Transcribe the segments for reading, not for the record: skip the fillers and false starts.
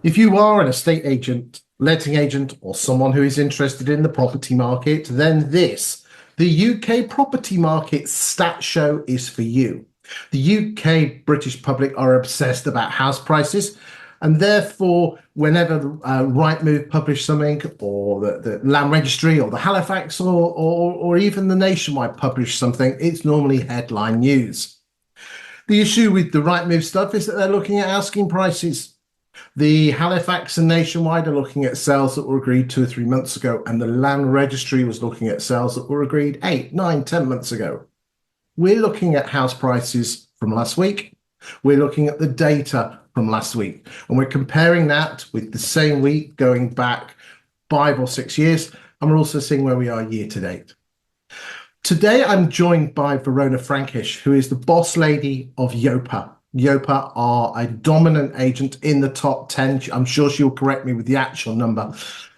If you are an estate agent, letting agent, or someone who is interested in the property market, then the UK property market stat show is for you. The UK British public are obsessed about house prices, and therefore, whenever Rightmove publish something, or the Land Registry, or the Halifax, or even the Nationwide publish something, it's normally headline news. The issue with the Rightmove stuff is that they're looking at asking prices. The Halifax and Nationwide are looking at sales that were agreed 2 or 3 months ago, and the Land Registry was looking at sales that were agreed 8, 9, 10 months ago. We're looking at house prices from last week. We're looking at the data from last week, and we're comparing that with the same week going back 5 or 6 years, and we're also seeing where we are year to date. Today, I'm joined by Verona Frankish, who is the boss lady of Yopa. Yopa are a dominant agent in the top 10. I'm sure she'll correct me with the actual number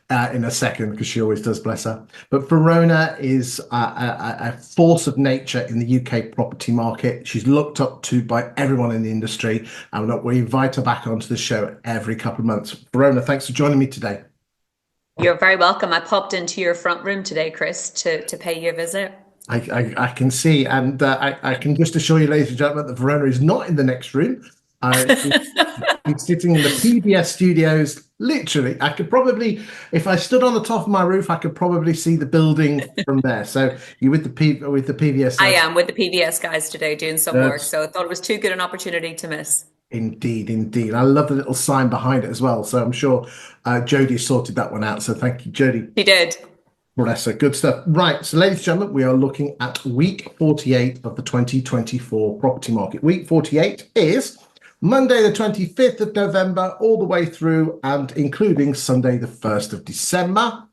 in a second, because she always does, bless her. But Verona is a force of nature in the UK property market. She's looked up to by everyone in the industry, and we invite her back onto the show every couple of months. Verona, thanks for joining me today. You're very welcome. I popped into your front room today, Chris, to pay you a visit. I can see, and I can just assure you, ladies and gentlemen, that Verona is not in the next room. She's sitting in the PBS studios. Literally, I could probably, if I stood on the top of my roof, I could probably see the building from there. So you're with the PBS. I am with the PBS guys today doing some work, so I thought it was too good an opportunity to miss. Indeed, indeed. I love the little sign behind it as well. So I'm sure Jodie sorted that one out. So thank you, Jodie. He did. Bless her. Good stuff. Right. So, ladies and gentlemen, we are looking at week 48 of the 2024 property market. Week 48 is Monday, the 25th of November, all the way through and including Sunday, the 1st of December.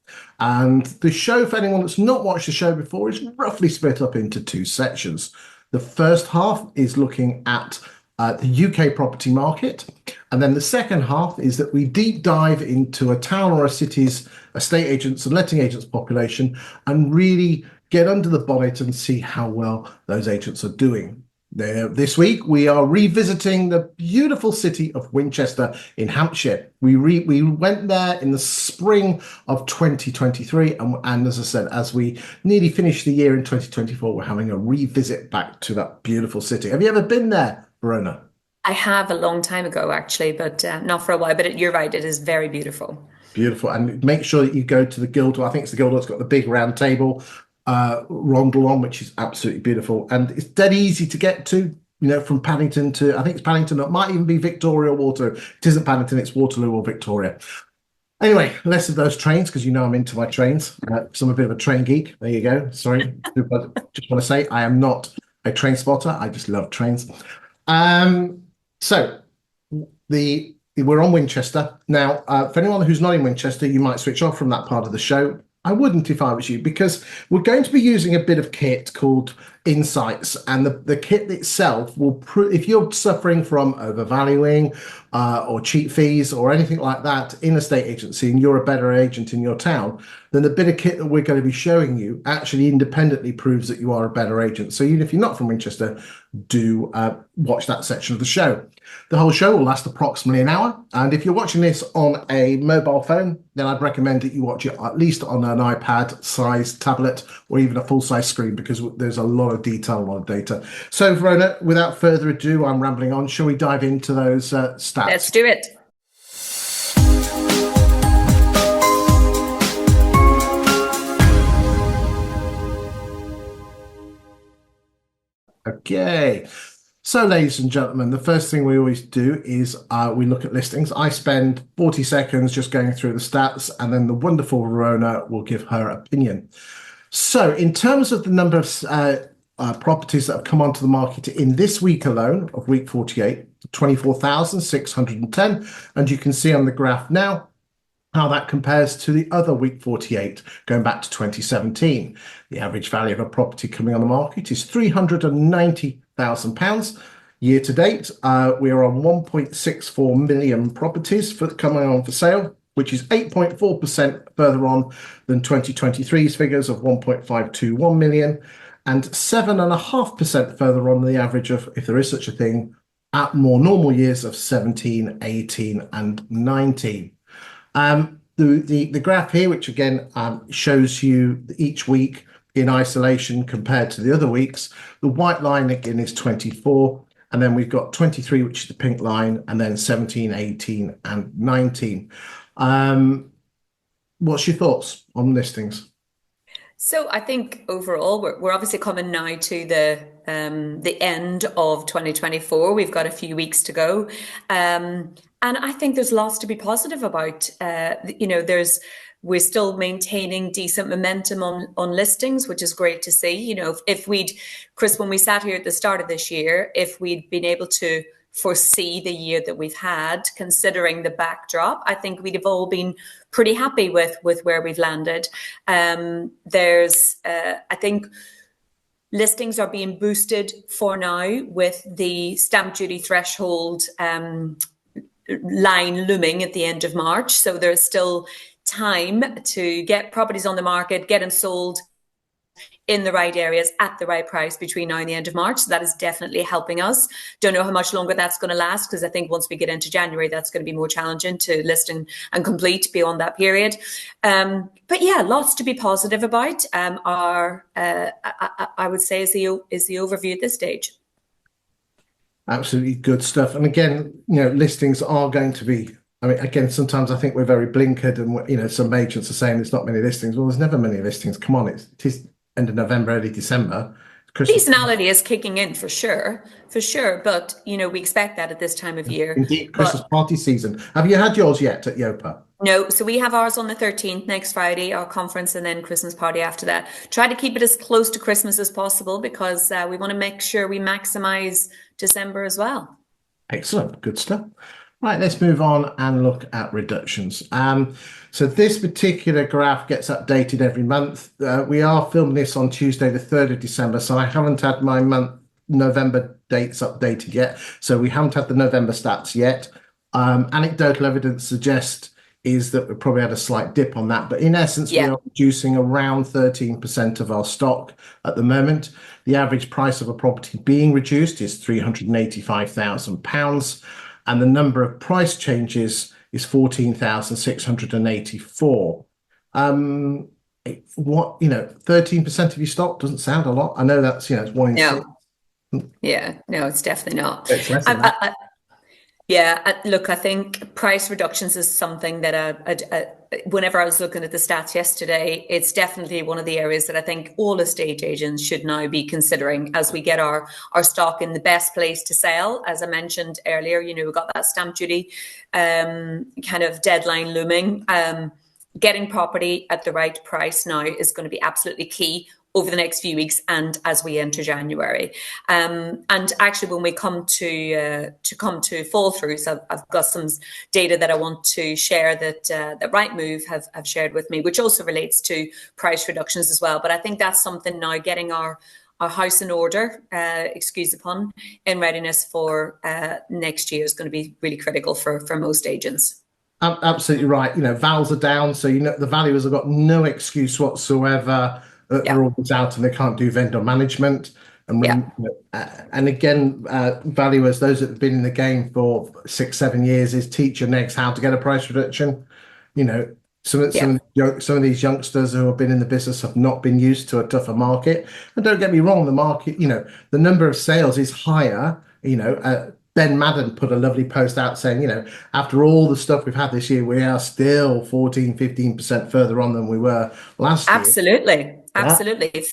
And the show, for anyone that's not watched the show before, is roughly split up into 2 sections. The first half is looking at the UK property market. And then the second half is that we deep dive into a town or a city's estate agents and letting agents population and really get under the bonnet and see how well those agents are doing. This week, we are revisiting the beautiful city of Winchester in Hampshire. We went there in the spring of 2023. And as I said, as we nearly finish the year in 2024, we're having a revisit back to that beautiful city. Have you ever been there, Verona? I have a long time ago, actually, but not for a while. But you're right, it is very beautiful. Beautiful. And make sure that you go to the Guildhall. I think it's the Guildhall that's got the big round table rondel on, which is absolutely beautiful. And it's dead easy to get to, from Paddington to, I think it's Paddington. It might even be Victoria or Waterloo. It isn't Paddington, it's Waterloo or Victoria. Anyway, less of those trains, because I'm into my trains. So I'm a bit of a train geek. There you go. Sorry. Just want to say I am not a train spotter. I just love trains. So we're on Winchester. Now, for anyone who's not in Winchester, you might switch off from that part of the show. I wouldn't if I was you, because we're going to be using a bit of kit called Insights, and the kit itself will, if you're suffering from overvaluing or cheap fees or anything like that in a estate agency and you're a better agent in your town, then the bit of kit that we're going to be showing you actually independently proves that you are a better agent. So even if you're not from Winchester, do watch that section of the show. The whole show will last approximately an hour. And if you're watching this on a mobile phone, then I'd recommend that you watch it at least on an iPad-sized tablet or even a full-size screen, because there's a lot of detail, a lot of data. So, Verona, without further ado, I'm rambling on. Shall we dive into those stats? Let's do it. Okay. So, ladies and gentlemen, the first thing we always do is we look at listings. I spend 40 seconds just going through the stats, and then the wonderful Verona will give her opinion. So in terms of the number of properties that have come onto the market in this week alone, of week 48, 24,610. And you can see on the graph now how that compares to the other week 48, going back to 2017. The average value of a property coming on the market is £390,000. Year to date, we are on 1.64 million properties coming on for sale, which is 8.4% further on than 2023's figures of 1.521 million, and 7.5% further on the average of, if there is such a thing, at more normal years of 17, 18, and 19. The graph here, which again shows you each week in isolation compared to the other weeks, the white line again is 24, and then we've got 23, which is the pink line, and then 17, 18, and 19. What's your thoughts on listings? So I think overall, we're obviously coming now to the end of 2024. We've got a few weeks to go. And I think there's lots to be positive about. We're still maintaining decent momentum on listings, which is great to see. You know, Chris, when we sat here at the start of this year, if we'd been able to foresee the year that we've had, considering the backdrop, I think we'd have all been pretty happy with where we've landed. I think listings are being boosted for now with the stamp duty threshold line looming at the end of March. So there's still time to get properties on the market, get them sold in the right areas at the right price between now and the end of March. So that is definitely helping us. Don't know how much longer that's going to last, because I think once we get into January, that's going to be more challenging to list and complete beyond that period. But yeah, lots to be positive about. I would say is the overview at this stage. Absolutely good stuff. And again, you know, listings are going to be, I mean, again, sometimes I think we're very blinkered, and you know, some agents are saying there's not many listings. Well, there's never many listings. Come on, it is end of November, early December. Christmas. Seasonality is kicking in for sure. But you know, we expect that at this time of year. Indeed, Christmas party season. Have you had yours yet at Yopa? No, so we have ours on the 13th, next Friday, our conference, and then Christmas party after that. Try to keep it as close to Christmas as possible, because we want to make sure we maximize December as well. Excellent, good stuff. Right, let's move on and look at reductions. So this particular graph gets updated every month. We are filming this on Tuesday, the 3rd of December, so I haven't had my November dates updated yet. So we haven't had the November stats yet. Anecdotal evidence suggests is that we probably had a slight dip on that, but in essence, we are reducing around 13% of our stock at the moment. The average price of a property being reduced is £385,000. And the number of price changes is 14,684. 13% of your stock doesn't sound a lot. I know that's, it's one in six. Yeah, no, it's definitely not. It's less than that. Look, I think price reductions is something that whenever I was looking at the stats yesterday, it's definitely one of the areas that I think all estate agents should now be considering as we get our stock in the best place to sell. As I mentioned earlier, we've got that stamp duty kind of deadline looming. Getting property at the right price now is going to be absolutely key over the next few weeks and as we enter January. And actually, when we come to fall throughs, I've got some data that I want to share that Rightmove have shared with me, which also relates to price reductions as well. But I think that's something now, getting our house in order, excuse the pun, in readiness for next year is going to be really critical for most agents. Absolutely right. Vals are down, so the valuers have got no excuse whatsoever. They're always out and they can't do vendor management. And again, valuers, those that have been in the game for 6-7 years, is teach your negs how to get a price reduction. Some of these youngsters who have been in the business have not been used to a tougher market. And don't get me wrong, the market, the number of sales is higher. Ben Madden put a lovely post out saying, after all the stuff we've had this year, we are still 14-15% further on than we were last year. Absolutely.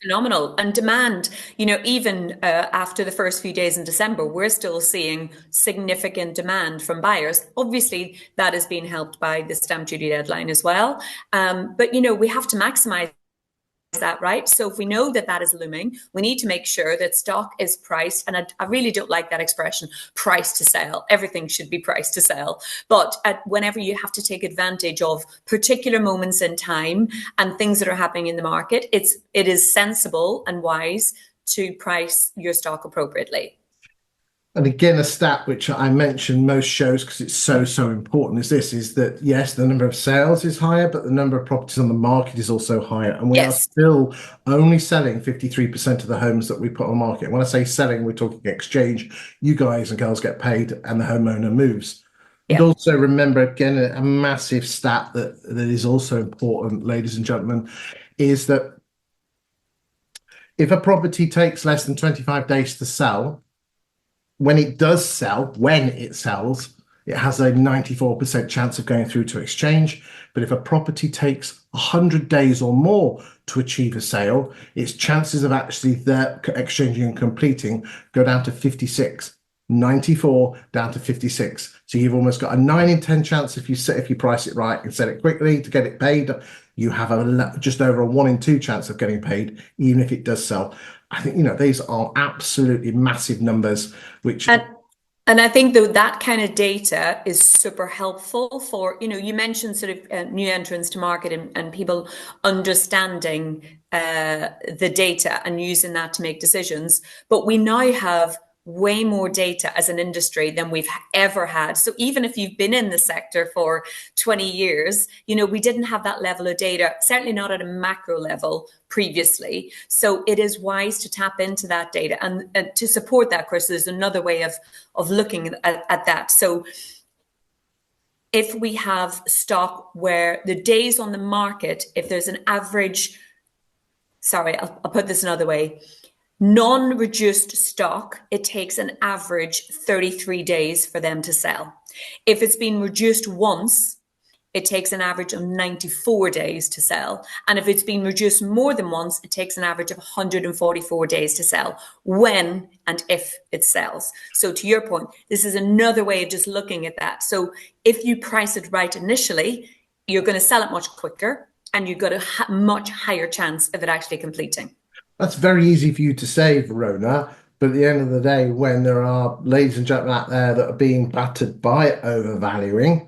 Phenomenal. And demand, even after the first few days in December, we're still seeing significant demand from buyers. Obviously, that is being helped by the stamp duty deadline as well. But, we have to maximize that, right? So if we know that is looming, we need to make sure that stock is priced. And I really don't like that expression, price to sell. Everything should be priced to sell. But whenever you have to take advantage of particular moments in time and things that are happening in the market, it is sensible and wise to price your stock appropriately. And again, a stat which I mention most shows because it's so important is that yes, the number of sales is higher, but the number of properties on the market is also higher. And we are Yes. still only selling 53% of the homes that we put on the market. And when I say selling, we're talking exchange. You guys and girls get paid and the homeowner moves. And Yeah. also remember, again, a massive stat that is also important, ladies and gentlemen, is that if a property takes less than 25 days to sell, when it sells, it has a 94% chance of going through to exchange. But if a property takes 100 days or more to achieve a sale, its chances of actually their exchanging and completing go down to 56. 94 down to 56. So you've almost got a 9 in 10 chance if you price it right and sell it quickly to get it paid. You have just over a 1 in 2 chance of getting paid, even if it does sell. I think, these are absolutely massive numbers, which. And I think that kind of data is super helpful for, you mentioned sort of new entrants to market and people understanding the data and using that to make decisions. But we now have way more data as an industry than we've ever had. So even if you've been in the sector for 20 years, we didn't have that level of data, certainly not at a macro level previously. So it is wise to tap into that data and to support that. Of course, there's another way of looking at that. So if we have stock where the days on the market, if there's an average, I'll put this another way. Non-reduced stock, it takes an average 33 days for them to sell. If it's been reduced once, it takes an average of 94 days to sell. And if it's been reduced more than once, it takes an average of 144 days to sell when and if it sells. So to your point, this is another way of just looking at that. So if you price it right initially, you're going to sell it much quicker and you've got a much higher chance of it actually completing. That's very easy for you to say, Verona, but at the end of the day, when there are ladies and gentlemen out there that are being battered by overvaluing,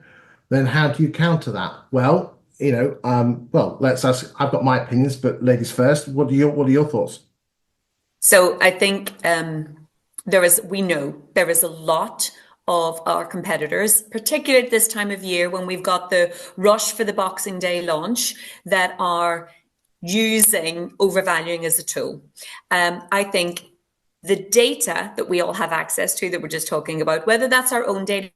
then how do you counter that? Well, let's ask. I've got my opinions, but ladies first. What are your thoughts? So I think we know there is a lot of our competitors, particularly at this time of year when we've got the rush for the Boxing Day launch, that are using overvaluing as a tool. I think the data that we all have access to that we're just talking about, whether that's our own data,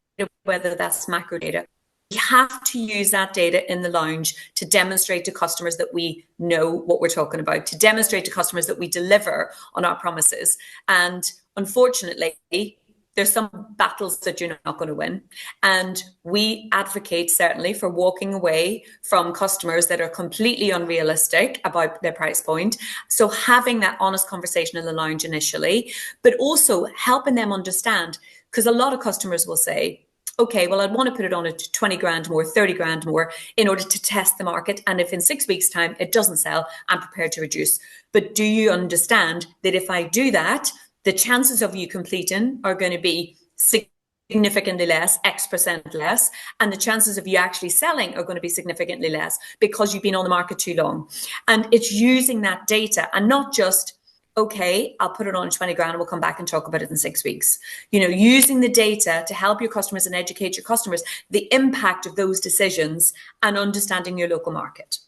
whether that's macro data, we have to use that data in the lounge to demonstrate to customers that we know what we're talking about, to demonstrate to customers that we deliver on our promises. And unfortunately, there's some battles that you're not going to win. And we advocate certainly for walking away from customers that are completely unrealistic about their price point. So having that honest conversation in the lounge initially, but also helping them understand, because a lot of customers will say, okay, well, I'd want to put it on at 20 grand more, 30 grand more in order to test the market. And if in 6 weeks' time it doesn't sell, I'm prepared to reduce. But do you understand that if I do that, the chances of you completing are going to be significantly less, X% less, and the chances of you actually selling are going to be significantly less because you've been on the market too long. And it's using that data and not just, okay, I'll put it on 20 grand and we'll come back and talk about it in 6 weeks. Using the data to help your customers and educate your customers, the impact of those decisions and understanding your local market.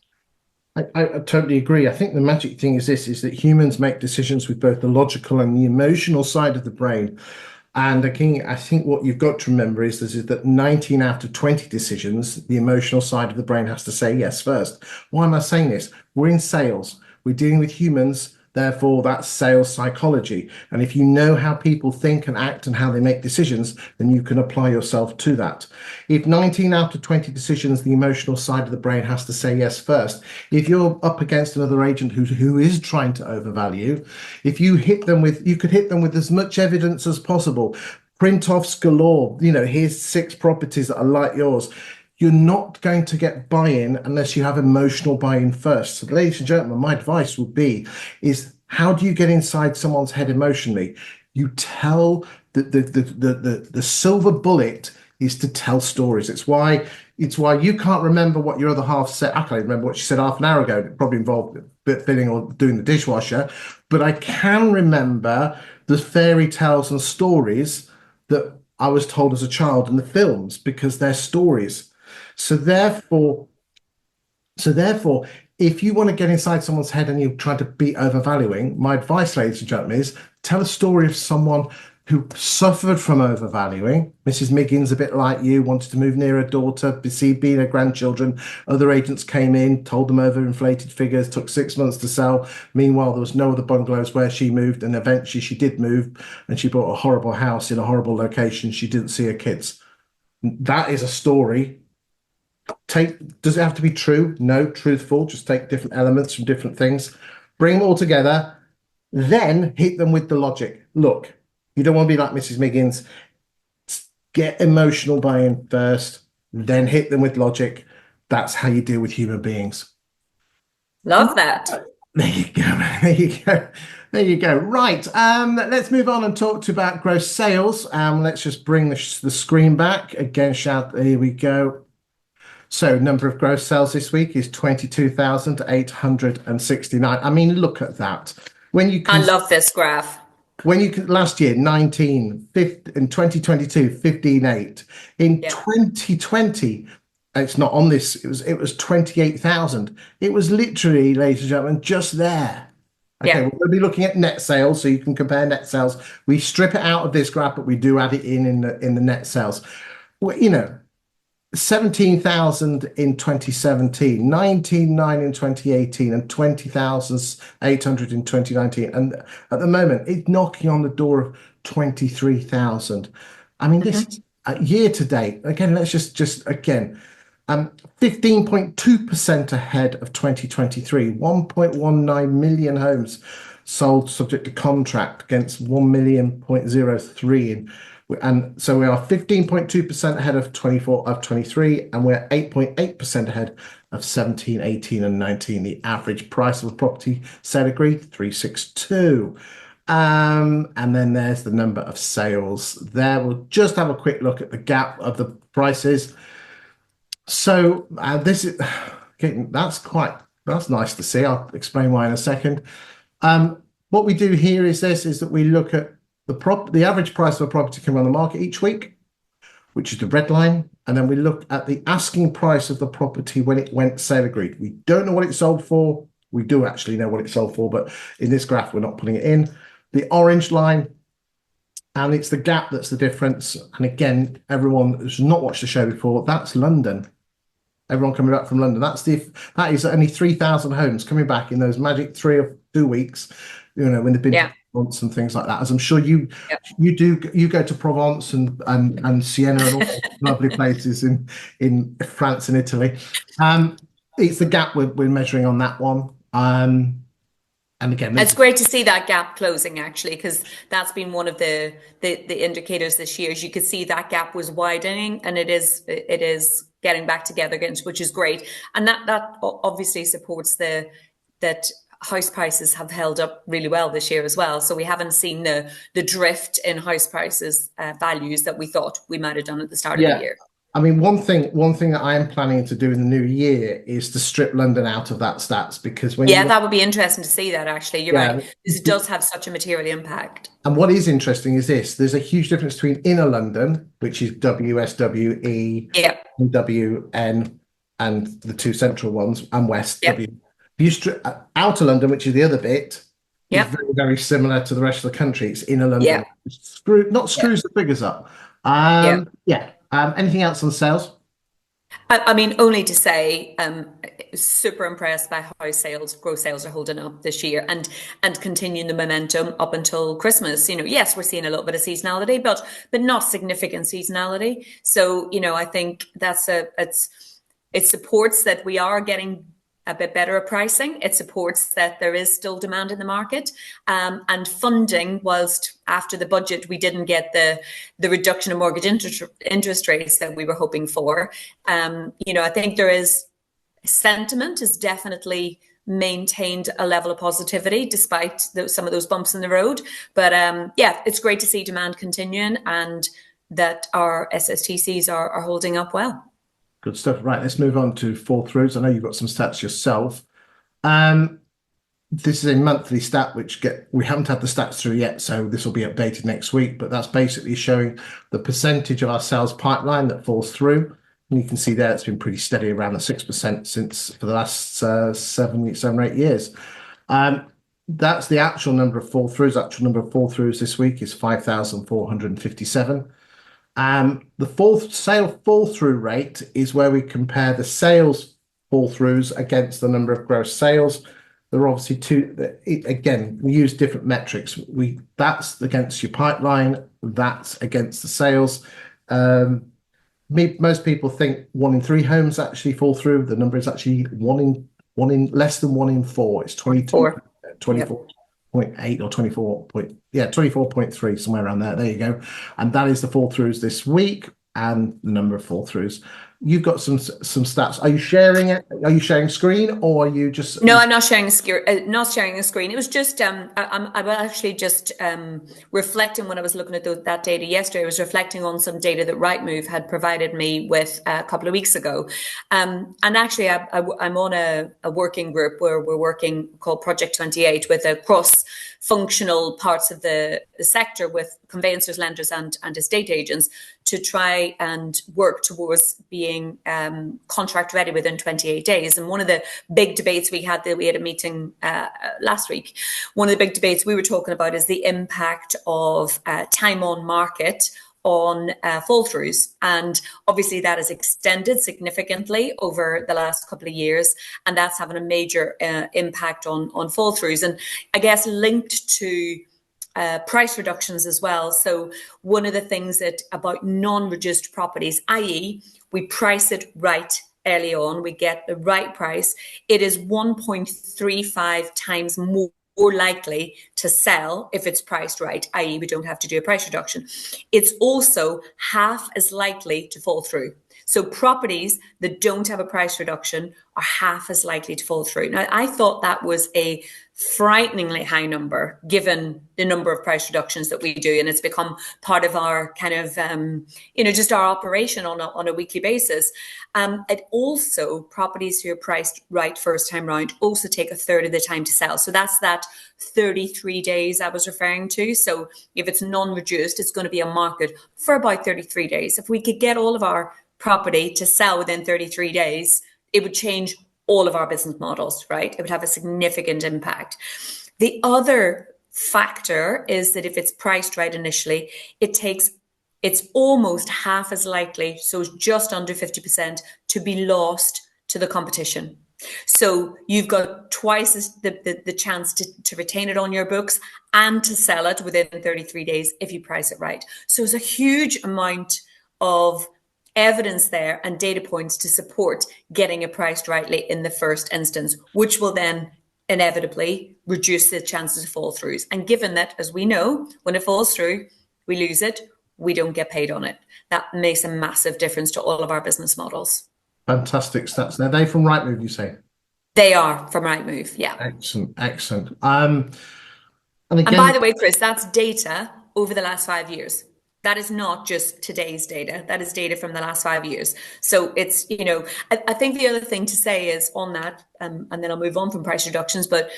I totally agree. I think the magic thing is that humans make decisions with both the logical and the emotional side of the brain. And I think what you've got to remember is that 19 out of 20 decisions, the emotional side of the brain has to say yes first. Why am I saying this? We're in sales. We're dealing with humans. Therefore, that's sales psychology. And if you know how people think and act and how they make decisions, then you can apply yourself to that. If 19 out of 20 decisions, the emotional side of the brain has to say yes first. If you're up against another agent who is trying to overvalue, if you could hit them with as much evidence as possible. Print offs galore. Here's 6 properties that are like yours. You're not going to get buy-in unless you have emotional buy-in first. So, ladies and gentlemen, my advice would be is how do you get inside someone's head emotionally? You tell the silver bullet is to tell stories. It's why you can't remember what your other half said. I can't remember what she said half an hour ago. It probably involved a bit filling or doing the dishwasher, but I can remember the fairy tales and stories that I was told as a child in the films because they're stories. So therefore, if you want to get inside someone's head and you're trying to beat overvaluing, my advice, ladies and gentlemen, is tell a story of someone who suffered from overvaluing. Mrs. Miggins, a bit like you, wanted to move near her daughter, being her grandchildren. Other agents came in, told them overinflated figures, took 6 months to sell. Meanwhile, there was no other bungalows where she moved, and eventually she did move, and she bought a horrible house in a horrible location. She didn't see her kids. That is a story. Does it have to be true? No, truthful. Just take different elements from different things, bring them all together, then hit them with the logic. Look, you don't want to be like Mrs. Miggins. Get emotional buy-in first, then hit them with logic. That's how you deal with human beings. Love that. There you go. There you go. There you go. Right. Let's move on and talk about gross sales. Let's just bring the screen back again. Here we go. So number of gross sales this week is 22,869. I mean, look at that. I love this graph. Last year 19, in 2022 15,800. In 2020, it's not on this, it was 28,000. It was literally, ladies and gentlemen, just there. Okay, we're going to be looking at net sales, so you can compare net sales. We strip it out of this graph, but we do add it in the net sales. Well, 17,000 in 2017, 19,900 in 2018, and 20,800 in 2019. And at the moment, it's knocking on the door of 23,000. I mean, this is year to date. Again, let's just again, 15.2% ahead of 2023, 1.19 million homes sold subject to contract against 1,000,003 and so we are 15.2% ahead of 23, and we're 8.8% ahead of 17, 18, and 19. The average price of a property sale agreed 362. And then there's the number of sales there. We'll just have a quick look at the gap of the prices. So this is that's nice to see. I'll explain why in a second. What we do here is that we look at the average price of a property coming on the market each week, which is the red line, and then we look at the asking price of the property when it went sale agreed. We don't know what it sold for. We do actually know what it sold for, but in this graph we're not putting it in. The orange line, and it's the gap that's the difference. And again, everyone who's not watched the show before, that's London. Everyone coming back from London. That is only 3,000 homes coming back in those magic 3 or 2 weeks. When they've been Provence and things like that, as I'm sure you go to Provence and Siena and all those lovely places in France and Italy. It's the gap we're measuring on that one. And again, it's great to see that gap closing, actually, because that's been one of the indicators this year. As you could see, that gap was widening, and it is getting back together again, which is great. And that obviously supports that house prices have held up really well this year as well. So we haven't seen the drift in house prices values that we thought we might have done at the start of the year. I mean, one thing that I am planning to do in the new year is to strip London out of that stats, because that would be interesting to see that, actually. You're right. This does have such a material impact. And what is interesting is there's a huge difference between inner London, which is WSWE, WN, and the two central ones, and West W. If you strip outer London, which is the other bit, is very, very similar to the rest of the country. It's inner London. Screws the figures up. Anything else on sales? I mean, only to say, super impressed by how gross sales are holding up this year and continuing the momentum up until Christmas. Yes, we're seeing a little bit of seasonality, but not significant seasonality. So, I think it supports that we are getting a bit better at pricing. It supports that there is still demand in the market, and funding. Whilst after the budget we didn't get the reduction in mortgage interest rates that we were hoping for, I think there is sentiment has definitely maintained a level of positivity despite some of those bumps in the road. But it's great to see demand continuing and that our SSTCs are holding up well. Good stuff. Right, let's move on to fall throughs. I know you've got some stats yourself. this is a monthly stat we haven't had the stats through yet, so this will be updated next week, but that's basically showing the percentage of our sales pipeline that falls through. And you can see there it's been pretty steady around the 6% for the last 7 or 8 years. That's the actual number of fall throughs. Actual number of fall throughs this week is 5,457. The sale fall through rate is where we compare the sales fall throughs against the number of gross sales. There are obviously again, we use different metrics. That's against your pipeline, that's against the sales. Most people think 1 in 3 homes actually fall through. The number is actually less than 1 in 4. It's 24.8 or 24.3, somewhere around there. There you go. And that is the fall throughs this week and the number of fall throughs. You've got some stats. Are you sharing it? Are you sharing screen, or are you just? No, I'm not sharing a screen. Not sharing a screen. It was just I'm actually just reflecting when I was looking at that data yesterday. I was reflecting on some data that Rightmove had provided me with a couple of weeks ago, and actually I'm on a working group where we're working called Project 28 with cross-functional parts of the sector with conveyancers, lenders, and estate agents to try and work towards being contract ready within 28 days. And one of the big debates we had a meeting last week. One of the big debates we were talking about is the impact of time on market on fall throughs, and obviously that has extended significantly over the last couple of years, and that's having a major impact on fall throughs, and I guess linked to price reductions as well. So one of the things about non-reduced properties, i.e. we price it right early on, we get the right price, it is 1.35 times more likely to sell if it's priced right, i.e. we don't have to do a price reduction. It's also half as likely to fall through. So properties that don't have a price reduction are half as likely to fall through. Now, I thought that was a frighteningly high number given the number of price reductions that we do, and it's become part of our kind of just our operation on a weekly basis. It also, properties who are priced right first time round also take a third of the time to sell. So that's that 33 days I was referring to. So if it's non-reduced, it's going to be a market for about 33 days. If we could get all of our property to sell within 33 days, it would change all of our business models, right? It would have a significant impact. The other factor is that if it's priced right initially, it's almost half as likely, so just under 50%, to be lost to the competition. So you've got twice the chance to retain it on your books and to sell it within 33 days if you price it right. So there's a huge amount of evidence there and data points to support getting it priced rightly in the first instance, which will then inevitably reduce the chances of fall throughs. And given that, as we know, when it falls through, we lose it, we don't get paid on it. That makes a massive difference to all of our business models. Fantastic stats. Now, they from Rightmove, you say? They are from Rightmove, yeah. Excellent. And by the way, Chris, that's data over the last 5 years. That is not just today's data. That is data from the last 5 years. So it's, I think the other thing to say is on that, and then I'll move on from price reductions, but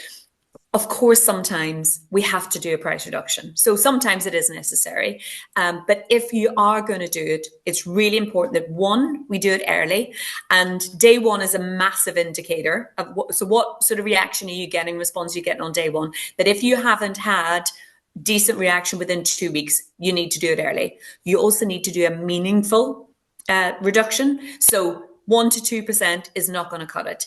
of course, sometimes we have to do a price reduction. So sometimes it is necessary. But if you are going to do it, it's really important that, one, we do it early. And day one is a massive indicator of what sort of reaction are you getting, response are you getting on day one. That if you haven't had decent reaction within 2 weeks, you need to do it early. You also need to do a meaningful reduction. So 1 to 2% is not going to cut it.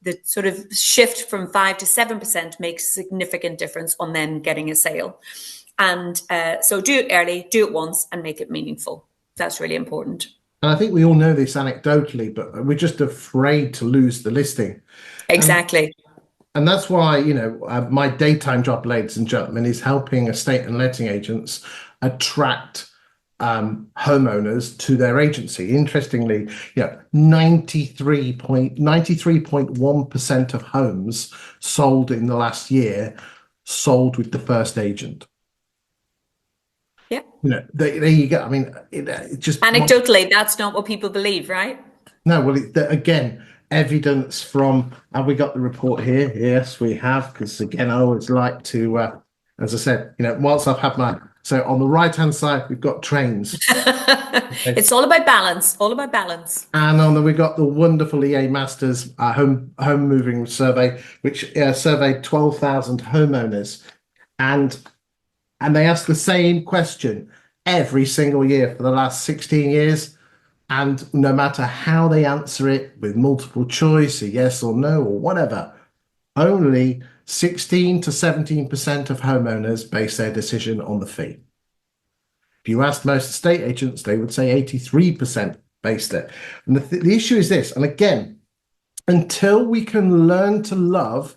The sort of shift from 5 to 7% makes a significant difference on then getting a sale. And so do it early, do it once, and make it meaningful. That's really important. And I think we all know this anecdotally, but we're just afraid to lose the listing. Exactly. And that's why, my daytime job, ladies and gentlemen, is helping estate and letting agents attract homeowners to their agency. Interestingly, 93.1% of homes sold in the last year sold with the first agent. Yeah. There you go. I mean, it just anecdotally, that's not what people believe, right? No. Well, again, evidence from, have we got the report here? Yes, we have, because again, I always like to, as I said, whilst I've had so on the right-hand side, we've got trains. It's all about balance, all about balance. And we got the wonderful EA Masters home moving survey, which surveyed 12,000 homeowners, and they asked the same question every single year for the last 16 years. And no matter how they answer it with multiple choice, a yes or no or whatever, only 16 to 17% of homeowners base their decision on the fee. If you asked most estate agents, they would say 83% based it. And the issue is this, and again, until we can learn to love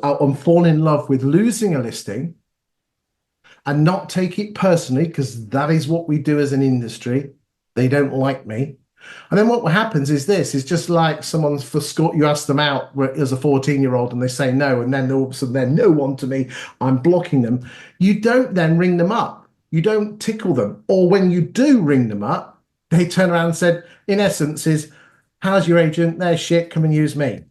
and fall in love with losing a listing and not take it personally, because that is what we do as an industry. They don't like me. And then what happens is this is just like someone's for school, you ask them out as a 14-year-old and they say no, and then all of a sudden they're no one to me, I'm blocking them. You don't then ring them up. You don't tickle them. Or when you do ring them up, they turn around and said, in essence, is, how's your agent? They're shit, come and use me.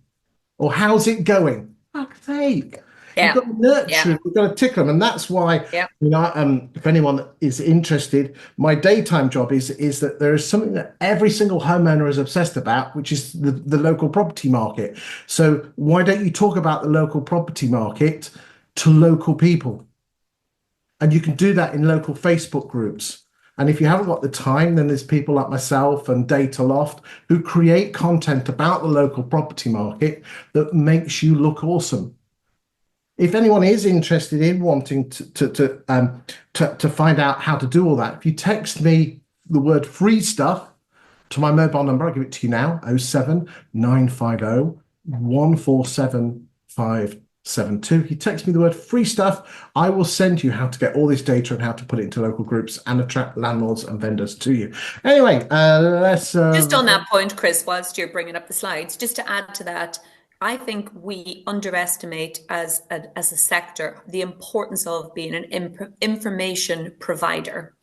Or how's it going? Fuck's sake. Yeah. You've got to nurture them, you've got to tickle them. And that's why, if anyone is interested, my daytime job is that there is something that every single homeowner is obsessed about, which is the local property market. So why don't you talk about the local property market to local people? And you can do that in local Facebook groups. And if you haven't got the time, then there's people like myself and Data Loft who create content about the local property market that makes you look awesome. If anyone is interested in wanting to find out how to do all that, if you text me the word free stuff to my mobile number, I'll give it to you now, 07950 147572. If you text me the word free stuff, I will send you how to get all this data and how to put it into local groups and attract landlords and vendors to you. Anyway, let's... Just on that point, Chris, whilst you're bringing up the slides, just to add to that, I think we underestimate as a sector the importance of being an information provider.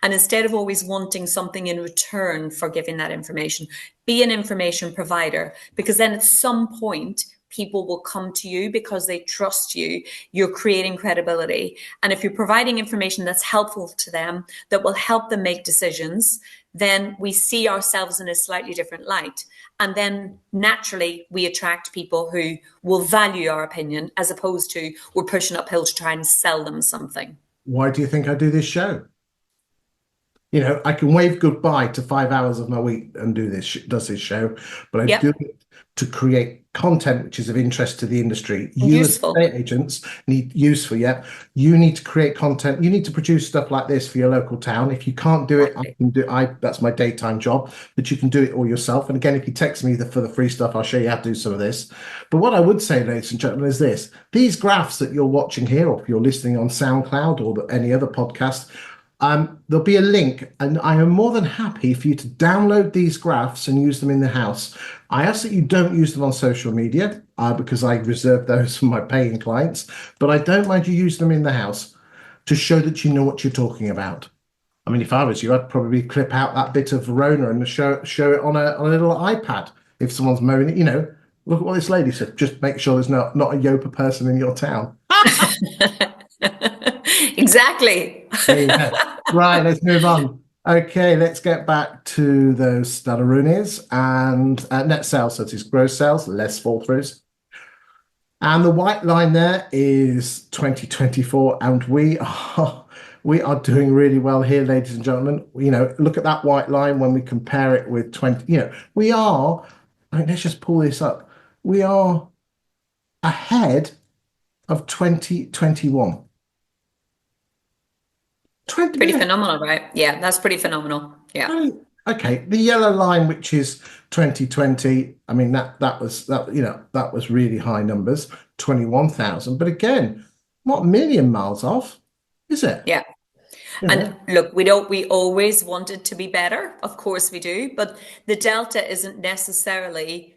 And instead of always wanting something in return for giving that information, be an information provider, because then at some point, people will come to you because they trust you. You're creating credibility. And if you're providing information that's helpful to them, that will help them make decisions, then we see ourselves in a slightly different light. And then naturally we attract people who will value our opinion, as opposed to we're pushing uphill to try and sell them something. Why do you think I do this show? I can wave goodbye to 5 hours of my week and does this show, but I do it to create content which is of interest to the industry. You as estate agents need useful, you need to create content. You need to produce stuff like this for your local town. If you can't do it, I can do that's my daytime job, but you can do it all yourself. And again, if you text me for the free stuff, I'll show you how to do some of this. But what I would say, ladies and gentlemen, is this: these graphs that you're watching here, or if you're listening on SoundCloud or any other podcast, there'll be a link, and I am more than happy for you to download these graphs and use them in the house. I ask that you don't use them on social media because I reserve those for my paying clients, but I don't mind you use them in the house to show that you know what you're talking about. I mean, if I was you, I'd probably clip out that bit of Verona and show it on a little iPad. If someone's mowing it, look at what this lady said. Just make sure there's not a Yopa person in your town. Exactly. There you go. Right, let's move on. Okay, let's get back to those standalones and net sales. So it is gross sales, less fall throughs. And the white line there is 2024, and we are doing really well here, ladies and gentlemen. Look at that white line when we compare it with 20. We are. Let's just pull this up. We are ahead of 2021. Pretty phenomenal, right? Yeah, that's pretty phenomenal. Yeah. Okay, the yellow line, which is 2020, I mean that was really high numbers, 21,000. But again, not a million miles off, is it? Yeah. And look, we always want it to be better. Of course we do, but the delta isn't necessarily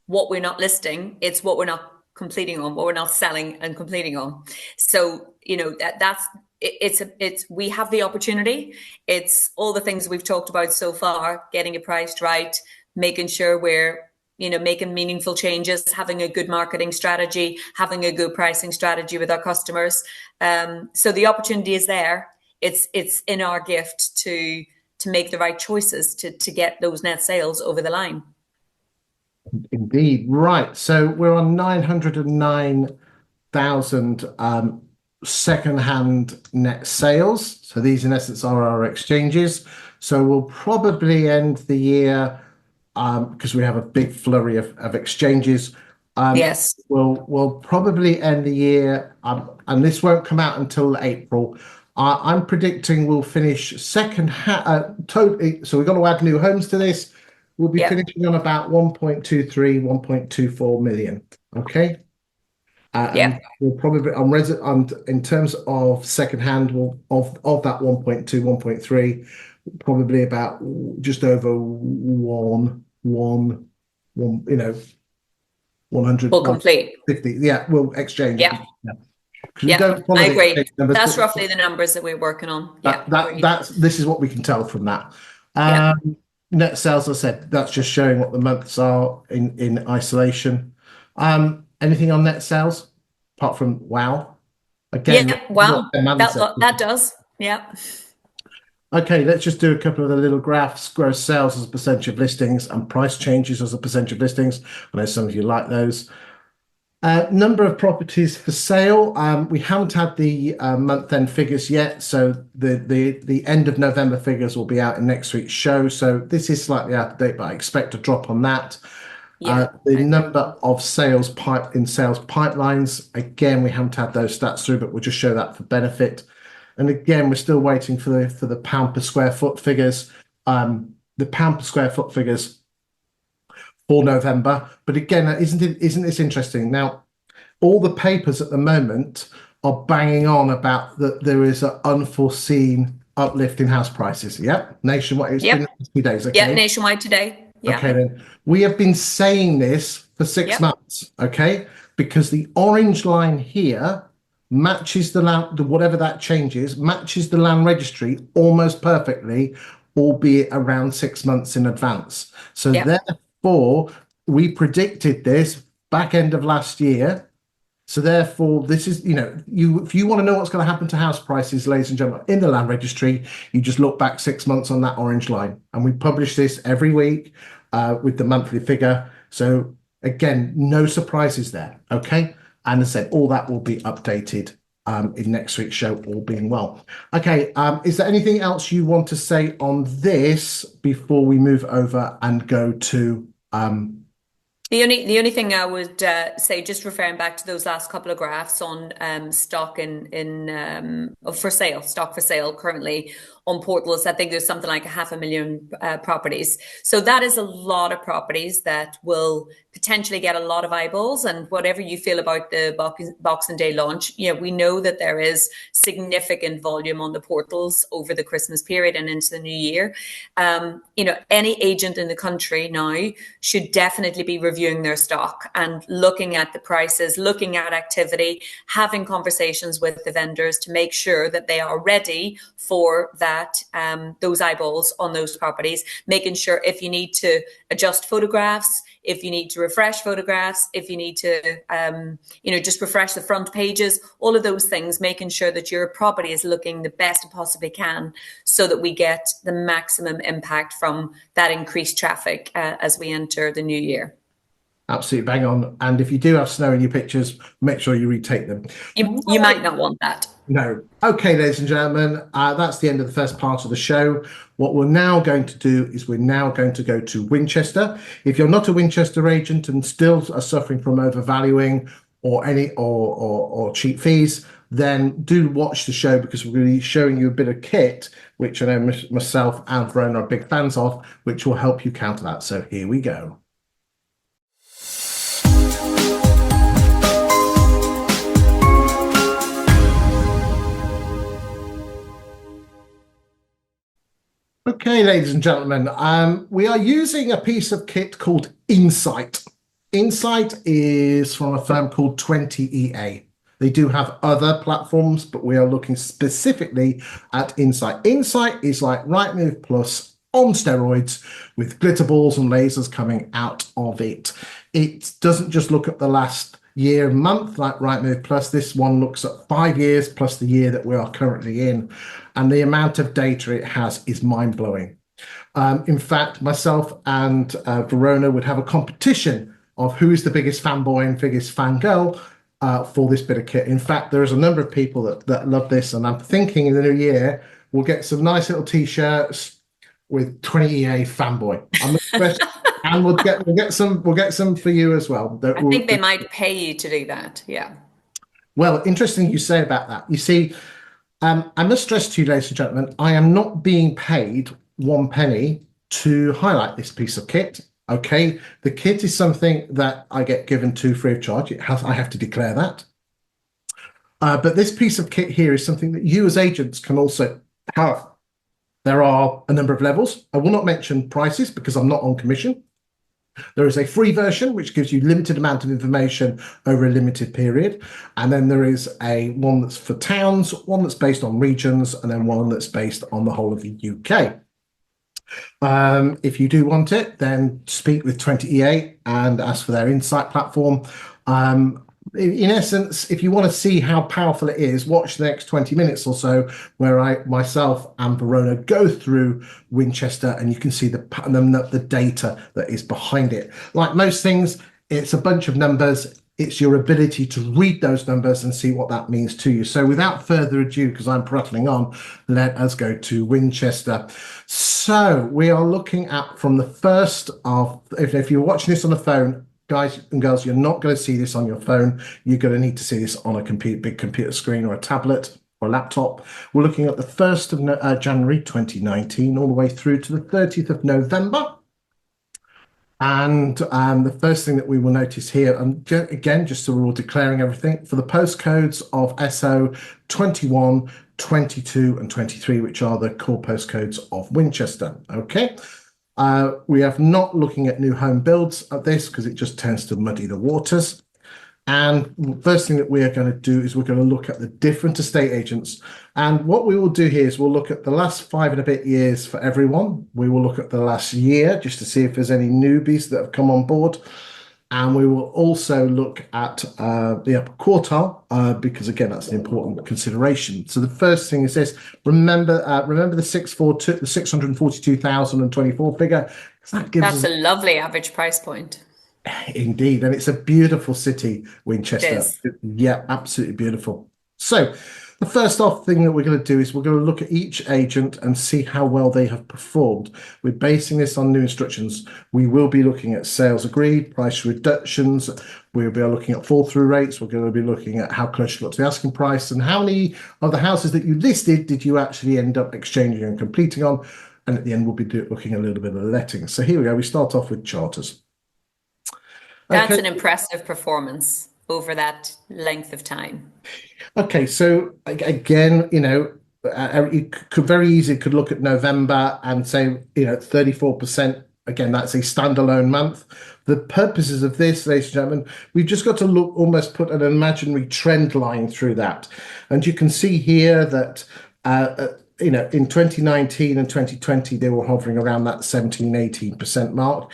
what we're not listing. It's what we're not completing on, what we're not selling and completing on. So, we have the opportunity. It's all the things we've talked about so far: getting it priced right, making sure we're making meaningful changes, having a good marketing strategy, having a good pricing strategy with our customers. So the opportunity is there. It's in our gift to make the right choices to get those net sales over the line. Indeed. Right. So we're on 909,000 second-hand net sales. So these, in essence, are our exchanges. So we'll probably end the year, because we have a big flurry of exchanges. Yes. We'll probably end the year, and this won't come out until April. I'm predicting we'll finish totally. So we've got to add new homes to this. We'll be finishing on about 1.23, 1.24 million. Okay. And we'll probably in terms of secondhand, of that 1.2, 1.3, probably about just over 100. We'll complete. 50. Yeah, we'll exchange. Yeah. I agree. That's roughly the numbers that we're working on. This is what we can tell from that. Net sales, I said, that's just showing what the months are in isolation. Anything on net sales apart from wow? Again, wow. That does. Yeah. Okay, let's just do a couple of the little graphs. Gross sales as a percentage of listings and price changes as a percentage of listings. I know some of you like those. Number of properties for sale. We haven't had the month-end figures yet, so the end of November figures will be out in next week's show. So this is slightly out of date, but I expect a drop on that. The number of sales pipelines. Again, we haven't had those stats through, but we'll just show that for benefit. And again, we're still waiting for the pound per square foot figures. The pound per square foot figures for November. But again, isn't this interesting? Now, all the papers at the moment are banging on about that there is an unforeseen uplift in house prices. Yep, nationwide. It's been 2 days. Okay. Yeah, nationwide today. Yeah. Okay, then we have been saying this for 6 months. Okay, because the orange line here matches the land, whatever that changes, matches the land registry almost perfectly, albeit around 6 months in advance. So therefore, we predicted this back end of last year. So therefore, this is, if you want to know what's going to happen to house prices, ladies and gentlemen, in the land registry, you just look back 6 months on that orange line. And we publish this every week with the monthly figure. So again, no surprises there. Okay. And as I said, all that will be updated in next week's show, all being well. Okay. Is there anything else you want to say on this before we move over and go to the only thing I would say, just referring back to those last couple of graphs on stock for sale currently on portals, I think there's something like 500,000 properties. So that is a lot of properties that will potentially get a lot of eyeballs. And whatever you feel about the Boxing Day launch, we know that there is significant volume on the portals over the Christmas period and into the new year. Any agent in the country now should definitely be reviewing their stock and looking at the prices, looking at activity, having conversations with the vendors to make sure that they are ready for that, those eyeballs on those properties, making sure if you need to adjust photographs, if you need to refresh photographs, if you need to, just refresh the front pages, all of those things, making sure that your property is looking the best it possibly can so that we get the maximum impact from that increased traffic as we enter the new year. Absolutely bang on. And if you do have snow in your pictures, make sure you retake them. You might not want that. No. Okay, ladies and gentlemen, that's the end of the first part of the show. What we're now going to do is we're now going to go to Winchester. If you're not a Winchester agent and still are suffering from overvaluing or cheap fees, then do watch the show, because we're going to be showing you a bit of kit, which I know myself and Verona are big fans of, which will help you counter that. So here we go. Okay, ladies and gentlemen, we are using a piece of kit called Insight. Insight is from a firm called 20EA. They do have other platforms, but we are looking specifically at Insight. Insight is like Rightmove Plus on steroids with glitter balls and lasers coming out of it. It doesn't just look at the last year, month like Rightmove Plus. This one looks at 5 years plus the year that we are currently in. And the amount of data it has is mind-blowing. In fact, myself and Verona would have a competition of who is the biggest fanboy and biggest fangirl for this bit of kit. In fact, there's a number of people that love this, and I'm thinking in the new year we'll get some nice little t-shirts with 20EA fanboy. And we'll get some for you as well. I think they might pay you to do that. Yeah. Well, interesting you say about that. You see, I must stress to you, ladies and gentlemen, I am not being paid 1 penny to highlight this piece of kit. Okay, the kit is something that I get given to free of charge. I have to declare that. But this piece of kit here is something that you as agents can also have. There are a number of levels. I will not mention prices because I'm not on commission. There is a free version, which gives you limited amount of information over a limited period. And then there is one that's for towns, one that's based on regions, and then one that's based on the whole of the UK. If you do want it, then speak with 20EA and ask for their insight platform. In essence, if you want to see how powerful it is, watch the next 20 minutes or so where myself and Verona go through Winchester, and you can see the data that is behind it. Like most things, it's a bunch of numbers. It's your ability to read those numbers and see what that means to you. So without further ado, because I'm prattling on, let us go to Winchester. So we are looking at from the first of, if you're watching this on the phone, guys and girls, you're not going to see this on your phone. You're going to need to see this on a big computer screen or a tablet or a laptop. We're looking at the 1st of January 2019 all the way through to the 30th of November. And the first thing that we will notice here, and again, just so we're all declaring everything, for the postcodes of SO 21, 22 and 23, which are the core postcodes of Winchester. Okay. We are not looking at new home builds at this because it just tends to muddy the waters. And the first thing that we are going to do is we're going to look at the different estate agents. And what we will do here is we'll look at the last 5 and a bit years for everyone. We will look at the last year just to see if there's any newbies that have come on board. And we will also look at the upper quartile because, again, that's an important consideration. So the first thing is this. Remember the 642,024 figure. That's a lovely average price point. Indeed, and it's a beautiful city, Winchester. Yeah, absolutely beautiful. So the first off thing that we're going to do is we're going to look at each agent and see how well they have performed. We're basing this on new instructions. We will be looking at sales agreed, price reductions. We'll be looking at fall through rates. We're going to be looking at how close you got to the asking price and how many of the houses that you listed did you actually end up exchanging and completing on. And at the end, we'll be looking a little bit of letting. So here we go. We start off with charters. That's an impressive performance over that length of time. Okay, so again, you could very easily look at November and say, 34%. Again, that's a standalone month. The purposes of this, ladies and gentlemen, we've just got to almost put an imaginary trend line through that. And you can see here that, in 2019 and 2020, they were hovering around that 17, 18% mark.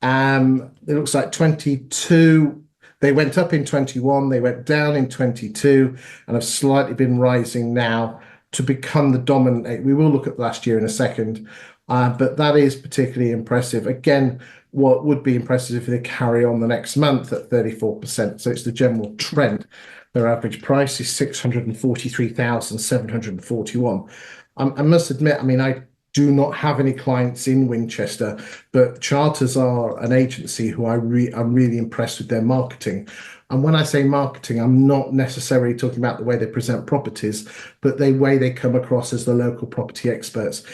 It looks like 22, they went up in 21, they went down in 22, and have slightly been rising now to become the dominant. We will look at last year in a second, but that is particularly impressive. Again, what would be impressive if they carry on the next month at 34%. So it's the general trend. Their average price is 643,741. I must admit, I do not have any clients in Winchester, but Charters are an agency who I'm really impressed with their marketing. And when I say marketing, I'm not necessarily talking about the way they present properties, but the way they come across as the local property experts.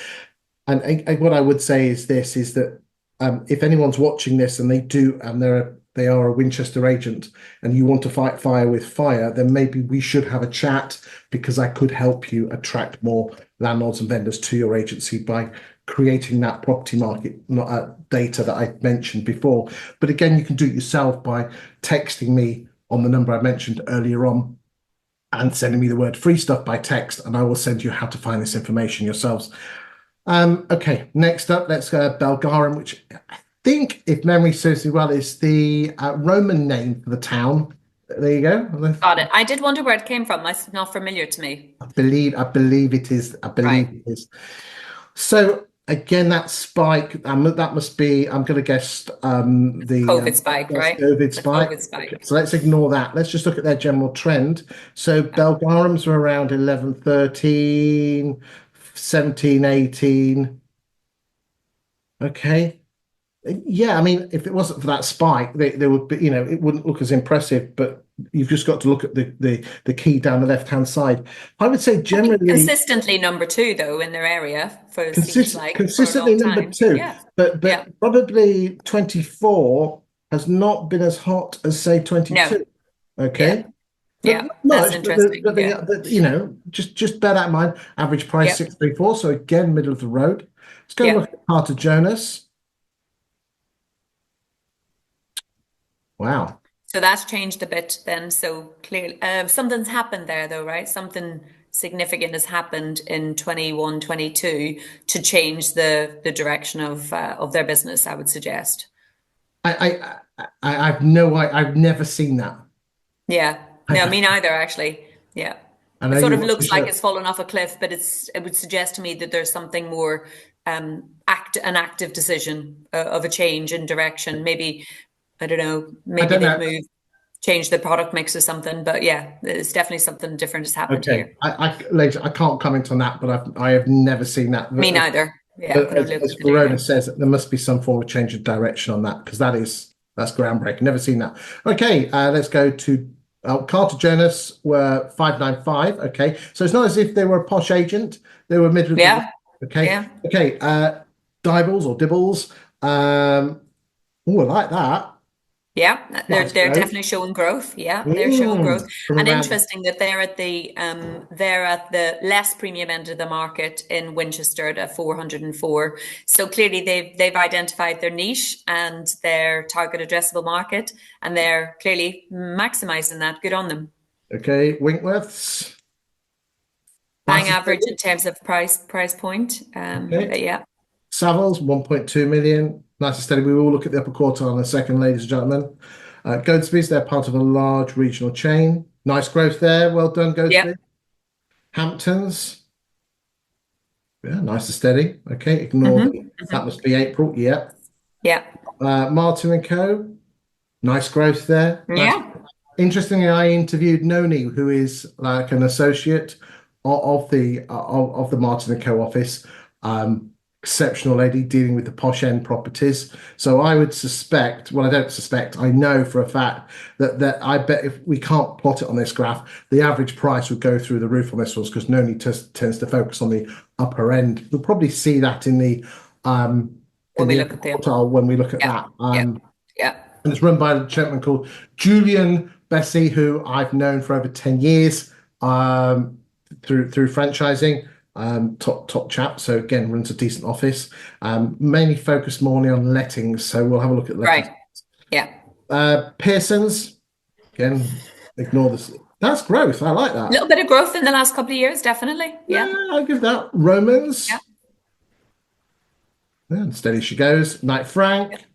And what I would say is this, is that if anyone's watching this and they are a Winchester agent and you want to fight fire with fire, then maybe we should have a chat because I could help you attract more landlords and vendors to your agency by creating that property market data that I mentioned before. But again, you can do it yourself by texting me on the number I mentioned earlier on and sending me the word free stuff by text, and I will send you how to find this information yourselves. Okay, next up, let's go Belgarum, which I think, if memory serves me well, is the Roman name for the town. There you go. Got it. I did wonder where it came from. It's not familiar to me. I believe it is. I believe Right. it is. So again, that spike, that must be, I'm going to guess COVID spike, that's right? COVID The spike. COVID Okay, spike. so let's ignore that. Let's just look at their general trend. So Belgarums were around 11, 13, 17, 18. Okay. Yeah, I mean, if it wasn't for that spike, they would be, it wouldn't look as impressive, but you've just got to look at the key down the left-hand side. I would say generally Consistently number two, though, in their area, for seems like, for a consistently long number time. two, Yeah. but Yeah. probably 24 has not been as hot as say No. 22. Okay. Yeah. But Yeah. not That's much, interesting. Yeah. just bear that in mind. Average price Yep. 634, so again, middle of the road. Let's go and Yeah. look at Carter Jonas. Wow. So that's changed a bit then. So clearly, something's happened there, though, right? Something significant has happened in 21, 22 to change the direction of their business, I would suggest. I've never seen that. Yeah. No, me neither, actually. Yeah. I know It sort you of watch the looks like show. it's fallen off a cliff, but it would suggest to me that there's something more an active decision of a change in direction. Maybe, I don't know, I maybe don't they've know. moved, changed the product mix or something. But yeah, it's definitely something different has happened Okay, here. ladies, I can't comment on that, but I have never seen that. Me neither. Yeah, But but I've looked as at it Verona anyway. says, there must be some form of change of direction on that because that's groundbreaking. Never seen that. Okay, let's go to Carter Jonas were 595. Okay, so it's not as if they were a posh agent; they were middle of the road. Yeah, Okay, yeah. okay. Dibbles or Dibbles. Oh, I like that. Yeah, they're Nice they're growth. definitely showing growth. Yeah, they're showing growth. From And around. interesting that they're at the less premium end of the market in Winchester at 404. So clearly they've identified their niche and their target addressable market, and they're clearly maximizing that. Good on them. Okay, Winkworths. Bang Nice. average in terms of price point. Okay. But yeah, Savills, 1.2 million. Nice and steady. We will look at the upper quartile in a second, ladies and gentlemen. Goadsby's, they're part of a large regional chain. Nice growth there. Well done, yeah, Goadsby. Hamptons. Yeah, nice and steady. Okay, ignore that must be April. Yeah. yeah, Martin and Co. Nice growth there. Nice. yeah. Interestingly, I interviewed Noni, who is like an associate of the Martin and Co office. Exceptional lady dealing with the posh end properties. So I would suspect, well, I don't suspect, I know for a fact that I bet if we can't plot it on this graph, the average price would go through the roof on this one because Noni tends to focus on the upper end. We'll probably see that in the When we look at them, quartile when we look at yeah, that. yeah, yeah. And it's run by a gentleman called Julian Bessie, who I've known for over 10 years through franchising. Top chap. So again, runs a decent office. Mainly focused more on lettings. So we'll have a look at lettings. Right. Yeah. Pearson's, again, ignore this. That's growth. I like A that. little bit of growth in the last couple of years, definitely. Yeah. I'll give that. Romans. Yeah. And steady she goes. Knight Frank.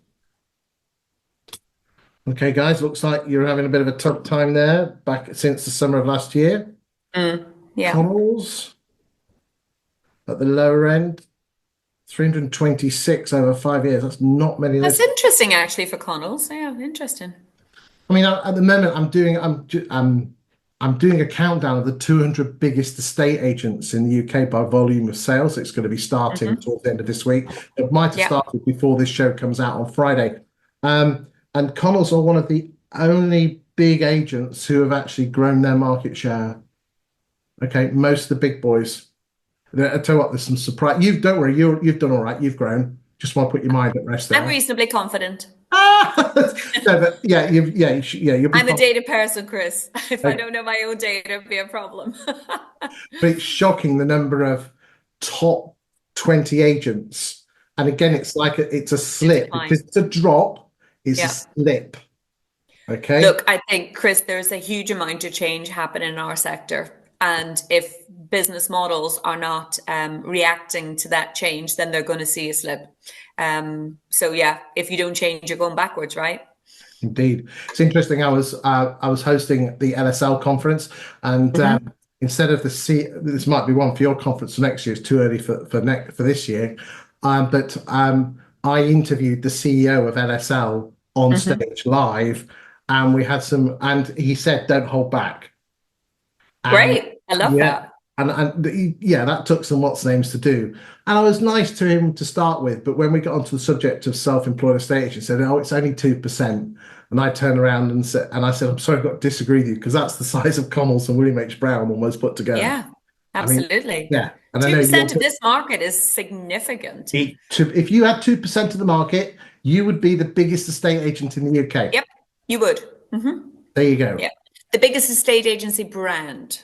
Okay, guys, looks like you're having a bit of a tough time there back since the summer of last year. Yeah. Connells at the lower end, 326 over 5 years. That's not many. That's interesting, actually, for Connells. Yeah, interesting. I mean, at the moment, I'm doing a countdown of the 200 biggest estate agents in the UK by volume of sales. It's going to be starting towards the end of this week. It might have started before this show comes out on Friday. And Connells are one of the only big agents who have actually grown their market share. Okay, most of the big boys. I tell you what, there's some surprise. Don't worry, you've done all right. You've grown. Just want to put your mind at rest there. I'm reasonably confident. No, but yeah, you'll be I'm a data person, Chris. If I don't know my own data, it'd be a problem. But it's shocking the number of top 20 agents. And again, it's like it's a slip. It's a drop. It's a slip. Okay. Look, I think, Chris, there's a huge amount of change happening in our sector. And if business models are not reacting to that change, then they're going to see a slip. So yeah, if you don't change, you're going backwards, right? Indeed, it's interesting. I was hosting the LSL conference, and instead of this might be one for your conference for next year. It's too early for this year, but I interviewed the CEO of LSL on stage live, and we had and he said, "Don't hold back." And Great. I love yeah, that. yeah, that took some what's names to do. And I was nice to him to start with, but when we got onto the subject of self-employed estate agents, he said, "Oh, it's only 2%." And I turned around and said, "I'm sorry, I've got to disagree with you because that's the size of Connells and William H. Brown almost put together." Yeah, I mean, absolutely. yeah, and I know 2% of this market is significant. if you had 2% of the market, you would be the biggest estate agent in the UK. Yep, you would. There you go. Yeah. The biggest estate agency brand.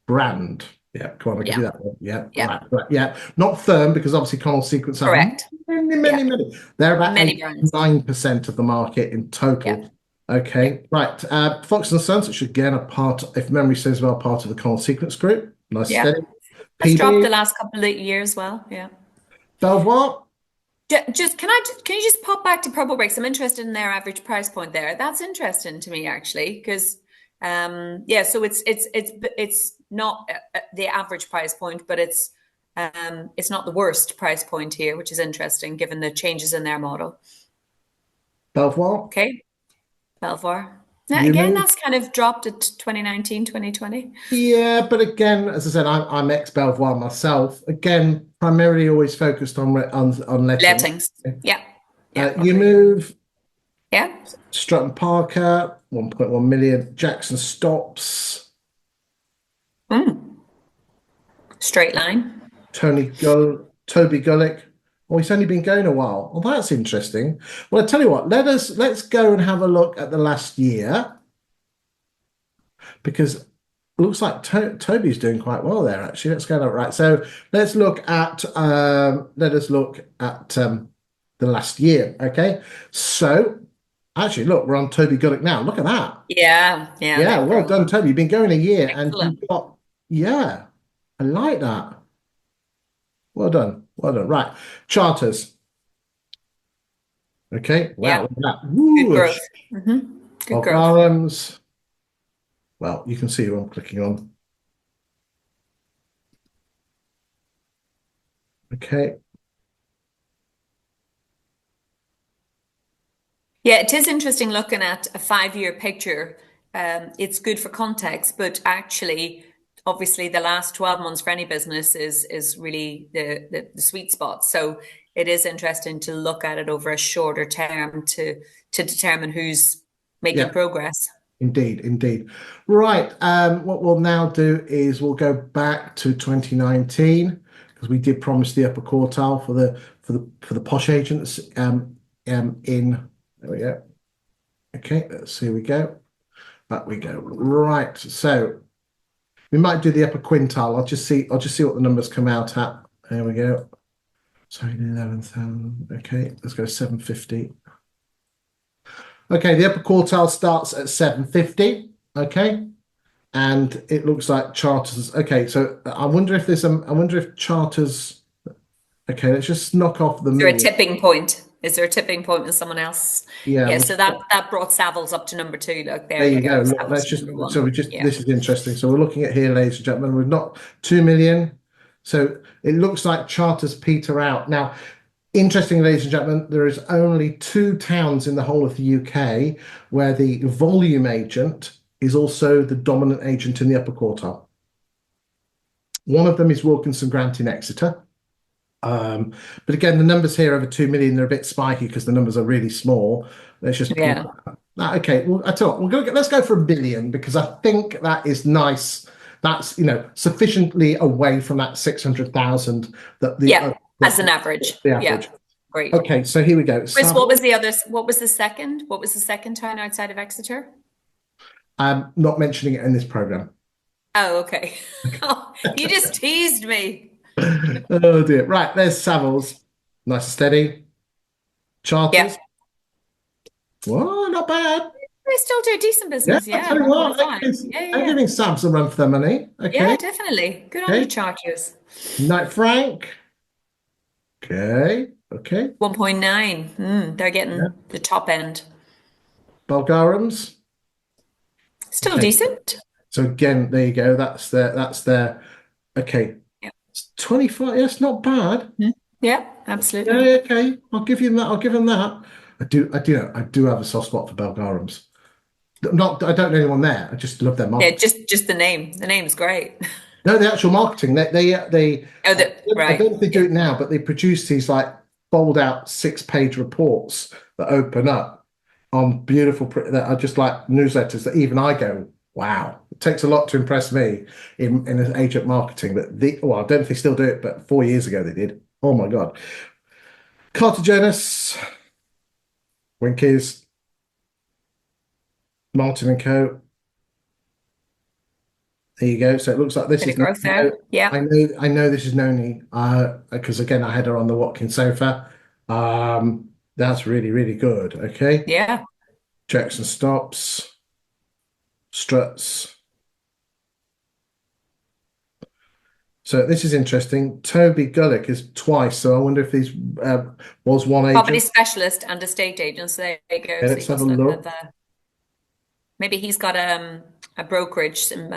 Brand. Yeah, come on, I'll give you Yeah. that one. Yeah, Yeah. right. Yeah, not firm because obviously Connell Sequence have Correct. many. They're about Many brands. 9% of the market in total. Yeah. Okay, right. Fox and Sons, which again are part, if memory serves well, part of the Connell Sequence group. Nice Yeah. steady. Has dropped PB, the last couple of years. Well, yeah. Belvoir. Just can you just pop back to Purple Bricks? I'm interested in their average price point there. That's interesting to me actually, because yeah, so it's not the average price point, but it's not the worst price point here, which is interesting given the changes in their model. Belvoir. Okay, Belvoir. Now, You again, move. that's kind of dropped at 2019, 2020. Yeah, but again, as I said, I'm ex Belvoir myself. Again, primarily always focused on letting. Lettings. Yeah. Yeah. You Agreed. move. Yeah. Stratton Parker, 1.1 million. Jackson Stops. Straight line. Toby Gullick. Oh, he's only been going a while. Well, that's interesting. Well, I tell you what, let's go and have a look at the last year because it looks like Toby's doing quite well there. Actually, let's go that right. So let's look at the last year. Okay, so actually, look, we're on Toby Gullick now. Look at that. Yeah. Yeah. Yeah, They've well grown. done, Toby. You've been going a year and Excellent. you've got, yeah, I like that. Well done. Well done. Right. Charters. Okay. Yeah. Wow. Look at that. Good Whoosh. growth. Good Of growth. Arms. Well, you can see who I'm clicking on. Okay. Yeah, it is interesting looking at a 5-year picture. It's good for context, but actually, obviously, the last 12 months for any business is really the sweet spot. So it is interesting to look at it over a shorter term to determine who's making Yeah. progress. Indeed. Right. What we'll now do is we'll go back to 2019 because we did promise the upper quartile for the posh agents. There we go. Okay, here we go. Back we go. Right. So we might do the upper quintile. I'll just see what the numbers come out at. There we go. Sorry, 11,000. Okay, let's go 750. Okay, the upper quartile starts at 750. Okay, and it looks like Charters. Okay, so I wonder if Charters. Okay, let's just knock off the Is there a million. tipping point? Is there a tipping point with someone else? Yeah, So that brought Savills up to number 2. Look, there there you you go. go. Look, Savills let's just number 1. so this is interesting. So we're looking at here, ladies and gentlemen. We've not 2 million. So it looks like Charters peter out now. Interesting, ladies and gentlemen, there is only 2 towns in the whole of the UK where the volume agent is also the dominant agent in the upper quartile. One of them is Wilkinson Grant in Exeter. But again, the numbers here over 2 million, they're a bit spiky because the numbers are really small. Let's just okay. Well, I tell you what, let's go for 1 billion because I think that is nice. That's sufficiently away from that 600,000 that the as an average. The average. Yeah, great. Okay, so here we go. Chris, what was the other? What was the second? What was the second town outside of Exeter? I'm not mentioning it in this program. Oh, okay. You just teased me. Oh dear. Right, there's Savills. Nice and steady. Charters. Yeah. Well, not bad. They still do decent Yeah, business. I Yeah, tell you not all what, the time. Yeah, yeah, I'm yeah. giving Sam's a run for their money. Yeah, Okay, definitely. Good on you, okay. Charters. Knight Frank. Okay, okay. 1.9. They're Yeah. getting the top end. Bulgarums. Still Okay. decent. So again, there you go. That's their okay. Yeah. It's 25. That's not bad. Yeah, Yeah, absolutely. yeah, okay. I'll give you that. I'll give them that. I do have a soft spot for Bulgarums. Not, I don't know anyone there. I just love their Yeah, marketing. just the name. The name's great. No, the actual marketing. They Oh, I don't know right. if they do Yeah. it now, but they produce these like fold out 6-page reports that open up on beautiful that are just like newsletters that even I go, wow. It takes a lot to impress me in an agent marketing. But I don't know if they still do it, but 4 years ago they did. Oh my God. Cartagenus, Winkies, Martin and Co. There you go. So it looks like this Bit is of growth there. Yeah. I know this is Noni because again I had her on the Watkin sofa. That's really, really good. Okay. Yeah. Checks and stops, struts. So this is interesting. Toby Gullick is twice. So I wonder if these was one Property agent. specialist and estate agents. There you go. Okay, So let's you have a must have look. maybe he's got a brokerage, some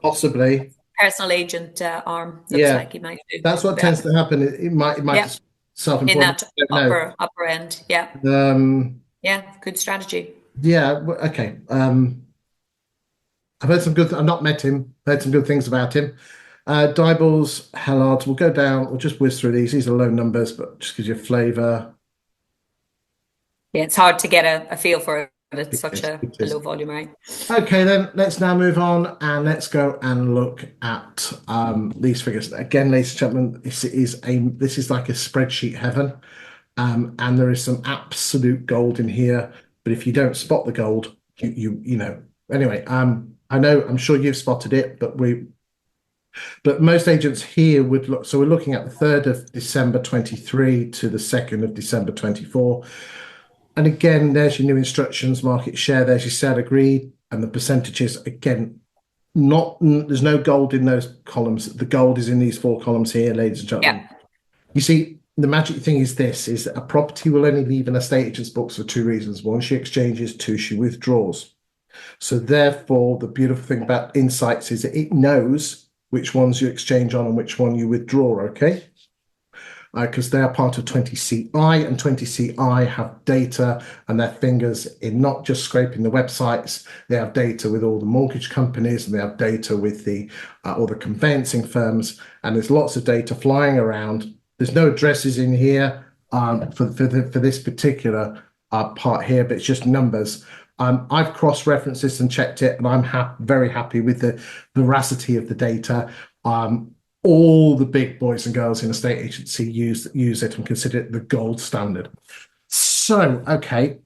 Possibly. personal agent arm. Looks Yeah. like he might do. That's what Yeah. tends to happen. It might Yeah. just In self-employment. that I don't upper end. Yeah. know. Yeah. Good strategy. Yeah. Okay. I've heard some good. I've not met him. Heard some good things about him. Dibbles, Hellards. We'll go down. We'll just whiz through these. These are low numbers, but just gives you a flavour. Yeah. It's hard to get a feel for it. It's It such is. It a is. low volume, right? Okay, then let's now move on and let's go and look at these figures. Again, ladies and gentlemen, this is like a spreadsheet heaven. And there is some absolute gold in here. But if you don't spot the gold, you know. Anyway, I'm sure you've spotted it, but most agents here would look. So we're looking at the 3rd of December 23 to the 2nd of December 24. And again, there's your new instructions, market share, there's your sell agreed, and the percentages. Again, there's no gold in those columns. The gold is in these 4 columns here, ladies and gentlemen. Yeah. You see, the magic thing is that a property will only leave an estate agent's books for 2 reasons. 1, she exchanges, 2, she withdraws. So therefore, the beautiful thing about insights is that it knows which ones you exchange on and which one you withdraw, okay? Because they are part of 20CI, and 20CI have data and their fingers in not just scraping the websites. They have data with all the mortgage companies, and they have data with all the conveyancing firms, and there's lots of data flying around. There's no addresses in here for this particular part here, but it's just numbers. I've cross-referenced this and checked it, and I'm very happy with the veracity of the data. All the big boys and girls in a state agency use it and consider it the gold standard. So, okay.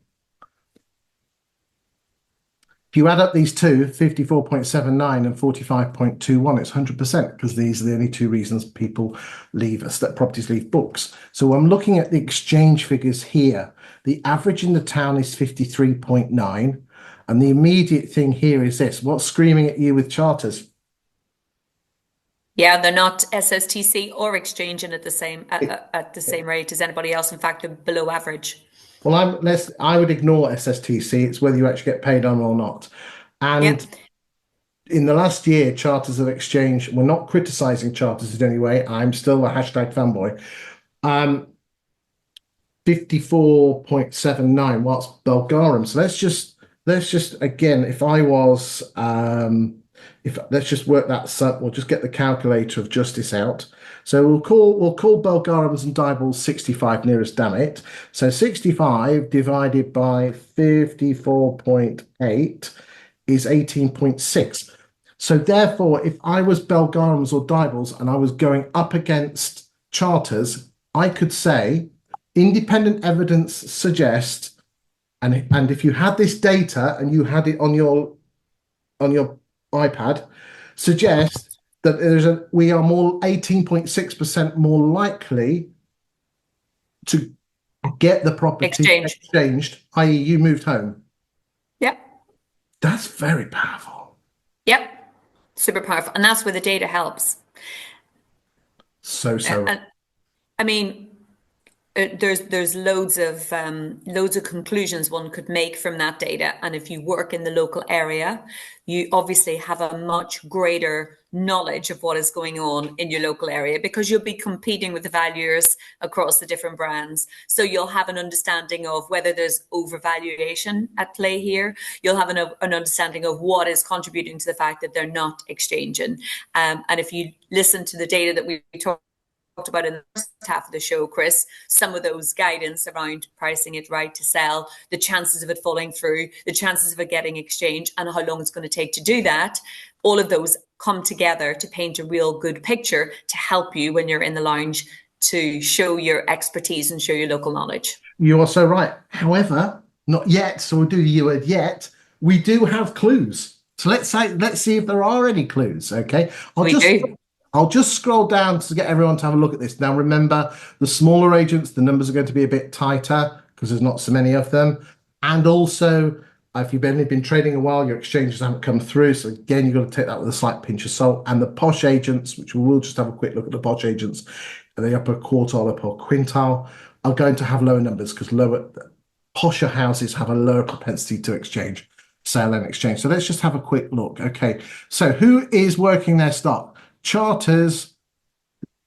If you add up these two, 54.79 and 45.21, it's 100% because these are the only 2 reasons people properties leave books. So I'm looking at the exchange figures here. The average in the town is 53.9. And the immediate thing here is this. What's screaming at you with charters? Yeah, they're not SSTC or exchanging at the same rate as anybody else. In fact, they're below average. Well, I would ignore SSTC. It's whether you actually get paid on or not. And Yep. in the last year, charters have exchanged. We're not criticizing charters in any way. I'm still a hashtag fanboy. 54.79. What's Bulgarum? So let's just again, if I was if let's just work that up, we'll just get the calculator of justice out. So we'll call Bulgarums and Dibbles 65 nearest, damn it. So 65 divided by 54.8 is 18.6. So therefore, if I was Bulgarums or Dibbles and I was going up against charters, I could say independent evidence suggests, and if you had this data and you had it on your iPad, suggest that we are more 18.6% more likely to get the property Exchange. exchanged, i.e., you moved home. Yep. That's very powerful. Yep. Super powerful. And that's where the data helps. So right. And I mean, there's loads of conclusions one could make from that data, and if you work in the local area, you obviously have a much greater knowledge of what is going on in your local area because you'll be competing with the valuers across the different brands. So you'll have an understanding of whether there's overvaluation at play here. You'll have an understanding of what is contributing to the fact that they're not exchanging. And if you listen to the data that we talked about in the first half of the show, Chris, some of those guidance around pricing it right to sell, the chances of it falling through, the chances of it getting exchanged, and how long it's going to take to do that, all of those come together to paint a real good picture to help you when you're in the lounge to show your expertise and show your local knowledge. You are so right. However, not yet. So we'll do the word yet. We do have clues. So let's see if there are any clues. Okay. I'll just scroll down to get everyone to have a look at this. Now, remember, the smaller agents, the numbers are going to be a bit tighter because there's not so many of them. And also, if you've only been trading a while, your exchanges haven't come through. So again, you've got to take that with a slight pinch of salt. And the posh agents, which we will just have a quick look at the posh agents, the upper quartile, upper quintile, are going to have lower numbers because posher houses have a lower propensity to exchange, sale and exchange. So let's just have a quick look. Okay, so who is working their stock? Charters,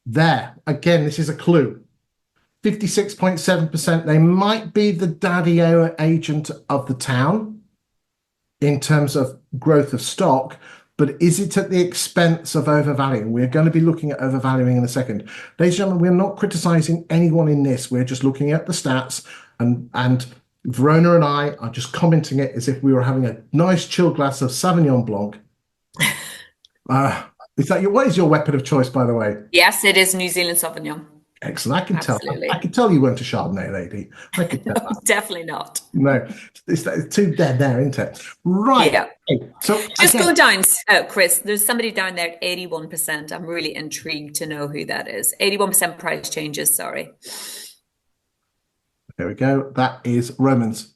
there. Again, this is a clue. 56.7%. They might be the daddy-o agent of the town in terms of growth of stock, but is it at the expense of overvaluing? We're going to be looking at overvaluing in a second. Ladies and gentlemen, we're not criticizing anyone in this. We're just looking at the stats, and Verona and I are just commenting it as if we were having a nice chilled glass of Sauvignon Blanc. What is your weapon of choice, by the way? Yes, it is New Zealand Sauvignon. Excellent. I can Absolutely. tell. I can tell you weren't a Chardonnay lady. I can tell that. Definitely not. No, it's too dead there, isn't it? Right. Yeah. Okay. So Just again, go down, Chris. There's somebody down there at 81%. I'm really intrigued to know who that is. 81% price changes, sorry. there we go. That is Romans.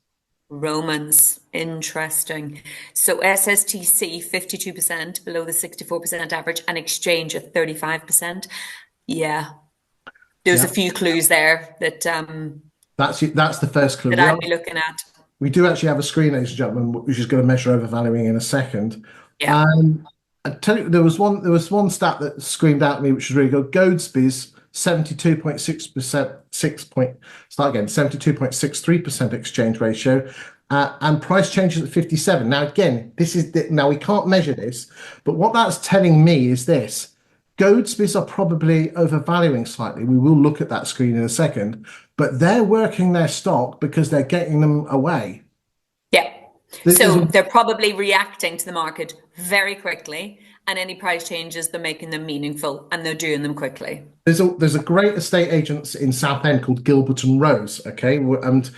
Romans, interesting. So SSTC 52% below the 64% average, and exchange at 35%. Yeah, there's a few clues there that That's the first clue. that I'd be looking at. We do actually have a screen, ladies and gentlemen, which is going to measure overvaluing in a second. Yeah. I tell you, there was one stat that screamed out at me, which was really good. Goadsby's 72.6%, 72.63% exchange ratio, and price changes at 57. Now, again, now we can't measure this, but what that's telling me is this. Goadsby's are probably overvaluing slightly. We will look at that screen in a second, but they're working their stock because they're getting them away. Yeah. So they're probably reacting to the market very quickly, and any price changes, they're making them meaningful and they're doing them quickly. There's a great estate agents in Southend called Gilbert and Rose, okay, and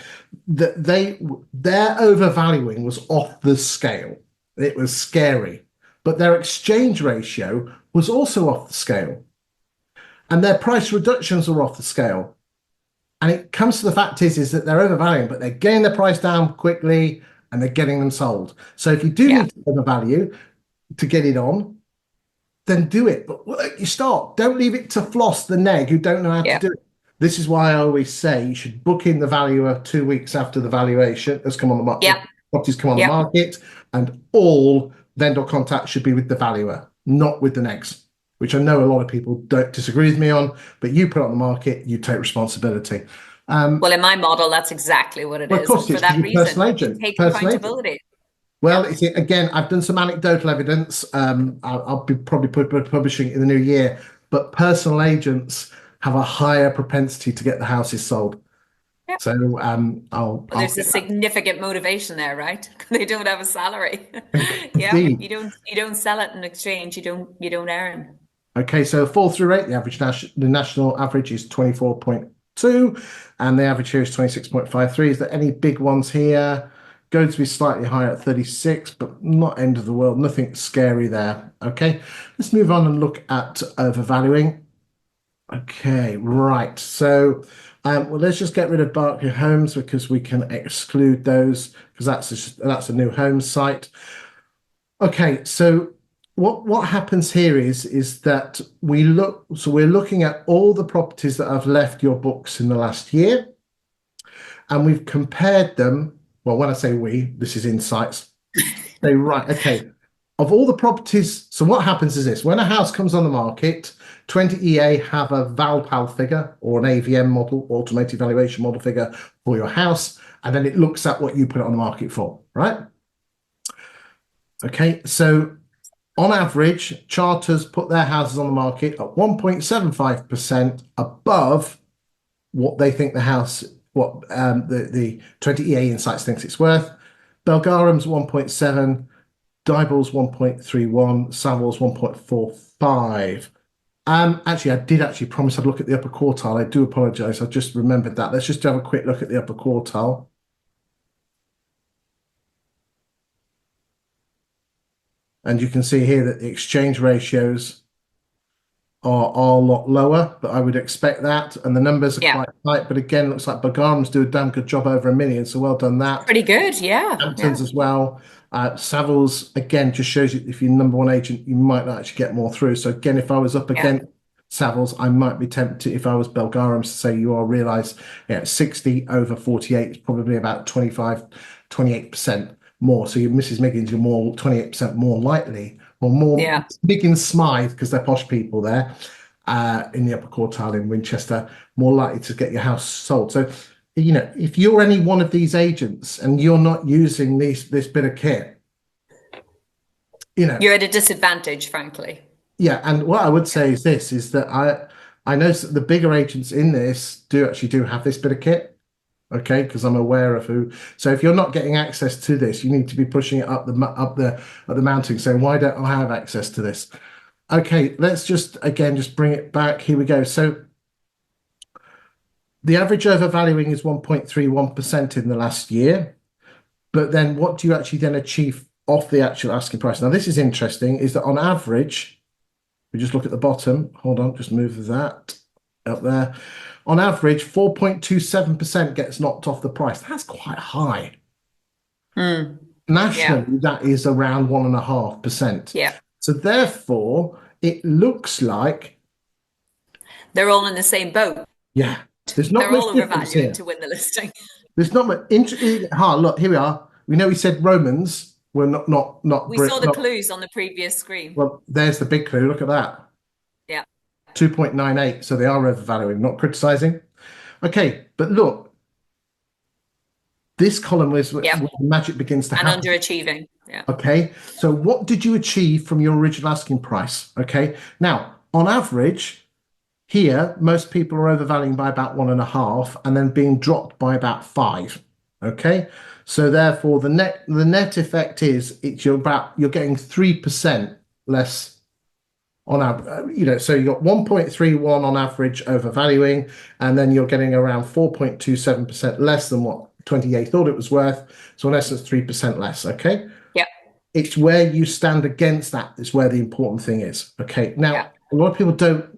their overvaluing was off the scale. It was scary, but their exchange ratio was also off the scale, and their price reductions were off the scale. And it comes to the fact is that they're overvaluing, but they're getting the price down quickly and they're getting them sold. So if you do need to overvalue to get it on, then do it. But you start. Don't leave it to floss the neg who don't know how to do it. This is why I always say you should book in the valuer 2 weeks after the valuation has come on the market. Properties come on the market, and all vendor contact should be with the valuer, not with the negs, which I know a lot of people don't disagree with me on, but you put it on the market, you take responsibility. Well, in my model, that's exactly what it is. Of course, for that reason, take accountability. Well, again, I've done some anecdotal evidence. I'll be probably publishing it in the new year, but personal agents have a higher propensity to get the houses sold. Yep. So there's a significant motivation there, right? They don't have a salary. You don't sell it in exchange. You don't earn. Okay, so fall through rate, the national average is 24.2, and the average here is 26.53. Is there any big ones here? Going to be slightly higher at 36, but not end of the world. Nothing scary there. Okay, let's move on and look at overvaluing. Okay, right. So Well, let's just get rid of Berkeley Homes because we can exclude those because that's a new home site. Okay, so what happens here is that we're looking at all the properties that have left your books in the last year, and we've compared them. Well, when I say we, this is Insights. Say, right, okay. Of all the properties, so what happens is this: when a house comes on the market, 20EA have a Valpal figure or an AVM model, automated valuation model figure for your house, and then it looks at what you put it on the market for, right? Okay, so on average, charters put their houses on the market at 1.75% above what they think the 20EA Insights thinks it's worth. Belgaum's 1.7, Dyball's 1.31, Savills 1.45. Actually, I did promise I'd look at the upper quartile. I do apologize. I just remembered that. Let's just have a quick look at the upper quartile. And you can see here that the exchange ratios are a lot lower, but I would expect that. And the numbers are quite tight. But again, it looks like Belgaum's do a damn good job over $1 million. So well done that. Pretty good, yeah. Hamptons as well. Savills, again, just shows you if you're number one agent, you might not actually get more through. So again, if I was up against Savills, I might be tempted, if I was Belgaum's, to say you all realize 60 over 48 is probably about 28% more. So you're Mrs. Miggins, you're more 28% more likely, or more Miggins Smythe, because they're posh people there in the upper quartile in Winchester, more likely to get your house sold. So, if you're any one of these agents and you're not using this bit of kit, you're at a disadvantage, frankly. Yeah, and what I would say is this: is that I know the bigger agents in this do have this bit of kit. Okay, because I'm aware of who. So if you're not getting access to this, you need to be pushing it up the mounting, saying, why don't I have access to this? Okay, let's just bring it back. Here we go. So the average overvaluing is 1.31% in the last year. But then what do you actually then achieve off the actual asking price? Now, this is interesting, is that on average, we just look at the bottom. Hold on, just move that up there. On average, 4.27% gets knocked off the price. That's quite high. Nationally, that is around 1.5%. Yeah. So therefore, it looks like they're all in the same boat. Yeah. There's not They're all much difference here. overvaluing to win the listing. There's not much. Look, here we are. We know we said Romans were not. We saw the clues on the previous screen. Well, there's the big clue. Look at that. Yeah. 2.98. So they are overvaluing, not criticizing. Okay, but look, this column was where the magic begins to happen. And underachieving. Yeah. Okay. So what did you achieve from your original asking price? Okay. Now, on average, here, most people are overvaluing by about 1.5 and then being dropped by about 5. Okay, so therefore the net effect is you're getting 3% less on average. So you got 1.31 on average overvaluing, and then you're getting around 4.27% less than what 28 thought it was worth. So in essence, 3% less. Okay. Yeah. It's where you stand against that is where the important thing is. Okay. Now. A lot of people don't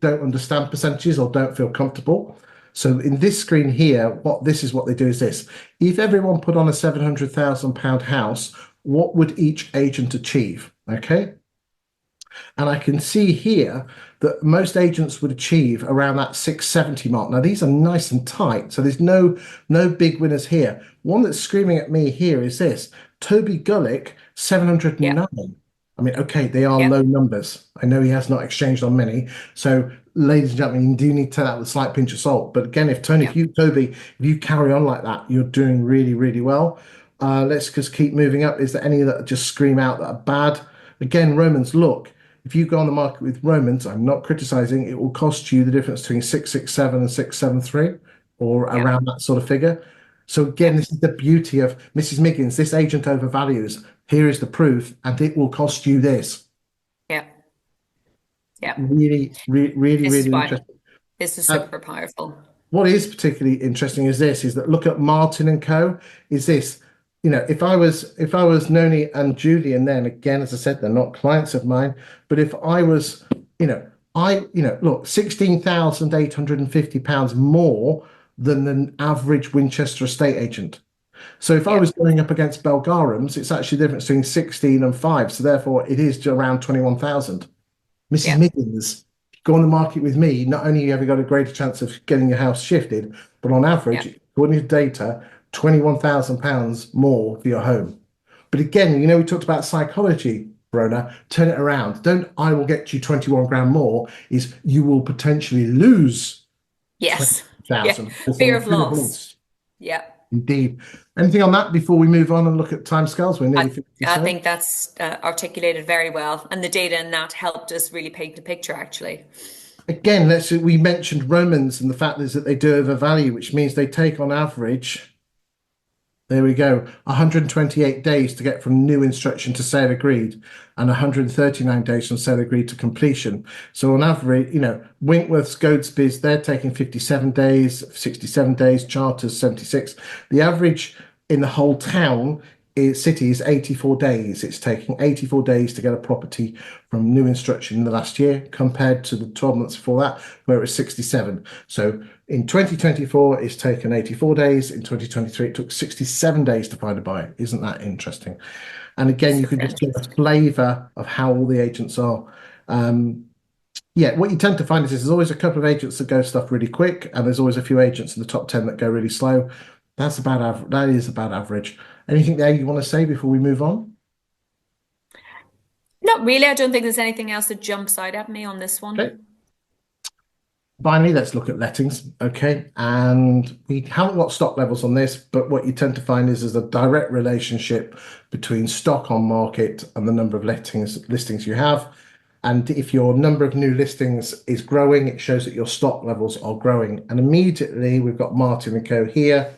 understand percentages or don't feel comfortable. So in this screen here, what they do is this. If everyone put on a £700,000 house, what would each agent achieve? Okay. And I can see here that most agents would achieve around that 670 mark. Now, these are nice and tight, so there's no big winners here. One that's screaming at me here is this. Toby Gullick, 709. I mean, okay, they are low numbers. I know he has not exchanged on many. So, ladies and gentlemen, you do need to take that with a slight pinch of salt. But again, Toby, if you carry on like that, you're doing really, really well. Let's just keep moving up. Is there any that just scream out that are bad? Again, Romans, look, if you go on the market with Romans, I'm not criticizing, it will cost you the difference between 667 and 673 or around that sort of figure. So again, this is the beauty of Mrs. Miggins. This agent overvalues. Here is the proof, and it will cost you this. Yeah. Yeah. Really interesting. This is super powerful. What is particularly interesting is that look at Martin and Co. Is this, if I was Noni and Julian, then again, as I said, they're not clients of mine, but if I was, look, £16,850 more than an average Winchester estate agent. So if I Yeah. was going up against Belgarum's, it's actually the difference between 16 and 5. So therefore, it is around 21,000. Mrs. Yeah. Miggins, go on the market with me. Not only have you got a greater chance of getting your house shifted, but on Yeah. average, according to data, £21,000 more for your home. But again, we talked about psychology, Verona. Turn it around. Don't I will get you 21 grand more, is you will potentially lose Yes. Yeah. 20,000 Fear from of fear of loss. loss. Yeah. Indeed. Anything on that before we move on and look at timescales? We're nearly I, 50. I think that's articulated very well. And the data in that helped us really paint the picture, actually. Again, we mentioned Romans, and the fact is that they do overvalue, which means they take on average, there we go, 128 days to get from new instruction to sale agreed, and 139 days from sale agreed to completion. So on average, Winkworth's, Goadsby's, they're taking 57 days, 67 days, Charters 76. The average in the whole city is 84 days. It's taking 84 days to get a property from new instruction in the last year, compared to the 12 months before that, where it was 67. So in 2024, it's taken 84 days. In 2023, it took 67 days to find a buyer. Isn't that interesting? And again, you can just get a flavour of how all the agents are. What you tend to find is there's always a couple of agents that go stuff really quick, and there's always a few agents in the top 10 that go really slow. That's about average. That is about average. Anything there you want to say before we move on? Not really. I don't think there's anything else that jumps out at me on this one. Okay. Finally, let's look at lettings. Okay. And we haven't got stock levels on this, but what you tend to find is there's a direct relationship between stock on market and the number of listings you have. And if your number of new listings is growing, it shows that your stock levels are growing. And immediately we've got Martin & Co here.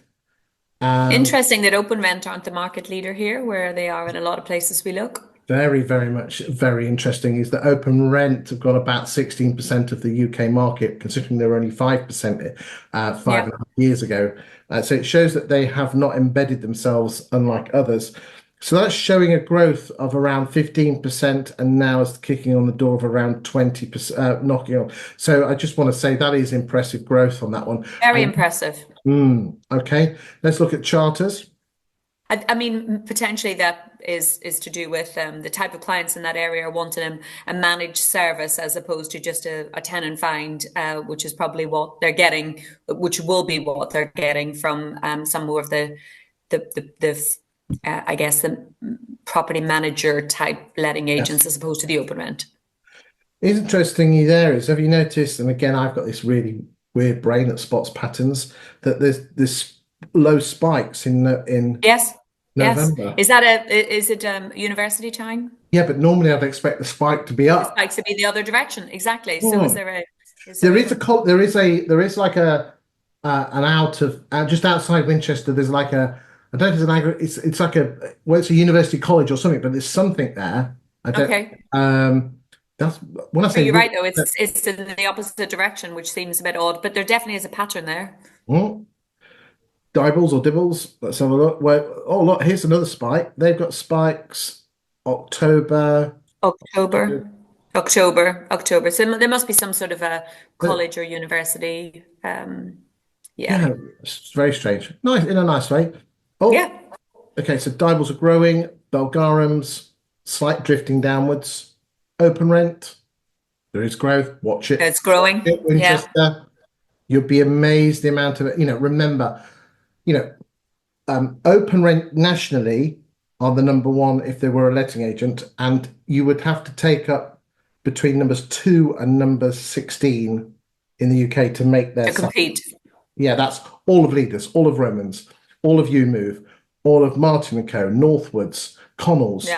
Interesting that Open Rent aren't the market leader here, where they are in a lot of places we look. Very, very much, very interesting is that Open Rent have got about 16% of the UK market, considering they were only 5% 5.5 years ago. So it shows that they have not embedded themselves, unlike others. So that's showing a growth of around 15%, and now is kicking on the door of around 20%, knocking on. So I just want to say that is impressive growth on that one. Very impressive. Okay, let's look at Charters. I mean, potentially that is to do with the type of clients in that area are wanting a managed service as opposed to just a tenant find, which is probably what they're getting, which will be what they're getting from some more of the I guess the property manager type letting agents as opposed to the Open Rent. It's interesting there is, have you noticed, and again, I've got this really weird brain that spots patterns, that there's this low spikes in Yes. November. Yes. Is it university time? Yeah, but normally I'd expect the spike to be The up. spikes to be the other direction. Exactly. So is there a There is like an out of just outside Winchester. There's like I don't know if it's an it's like it's a university college or something, but there's something there. I don't. Okay. That's when I say You're right though. It's in the opposite direction, which seems a bit odd, but there definitely is a pattern there. Dibbles or dibbles. Let's have a look. Oh, look, here's another spike. They've got spikes October. October. So there must be some sort of a college or university. Yeah, it's very strange. Nice in a nice way. Oh, Yeah. okay. So Dibbles are growing. Belgarum's slight drifting downwards. Open Rent, there is growth. Watch it. It's growing. Yeah. Winchester, you'll be amazed the amount of it. Remember, Open Rent nationally are the number one if they were a letting agent, and you would have to take up between numbers 2 and number 16 in the UK to make their To compete. Yeah, that's all of Leaders, all of Romans, all of UMove, all of Martin & Co, Northwoods, Connells,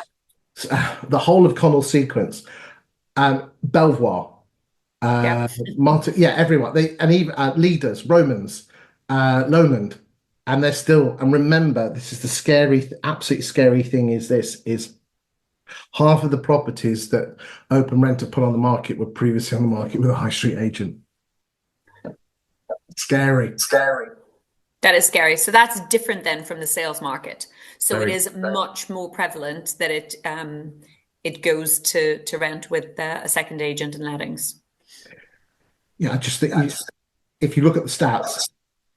the whole of Connell sequence, Belvoir, Martin, everyone. And even Leaders, Romans, Lomond, and they're still. And remember, this is the absolutely scary thing. Is half of the properties that Open Rent have put on the market were previously on the market with a high street agent. Scary. That is scary. So that's different then from the sales market. So Very, it is much more prevalent that it goes to rent with a second agent in lettings. Yeah, I just think if you look at the stats,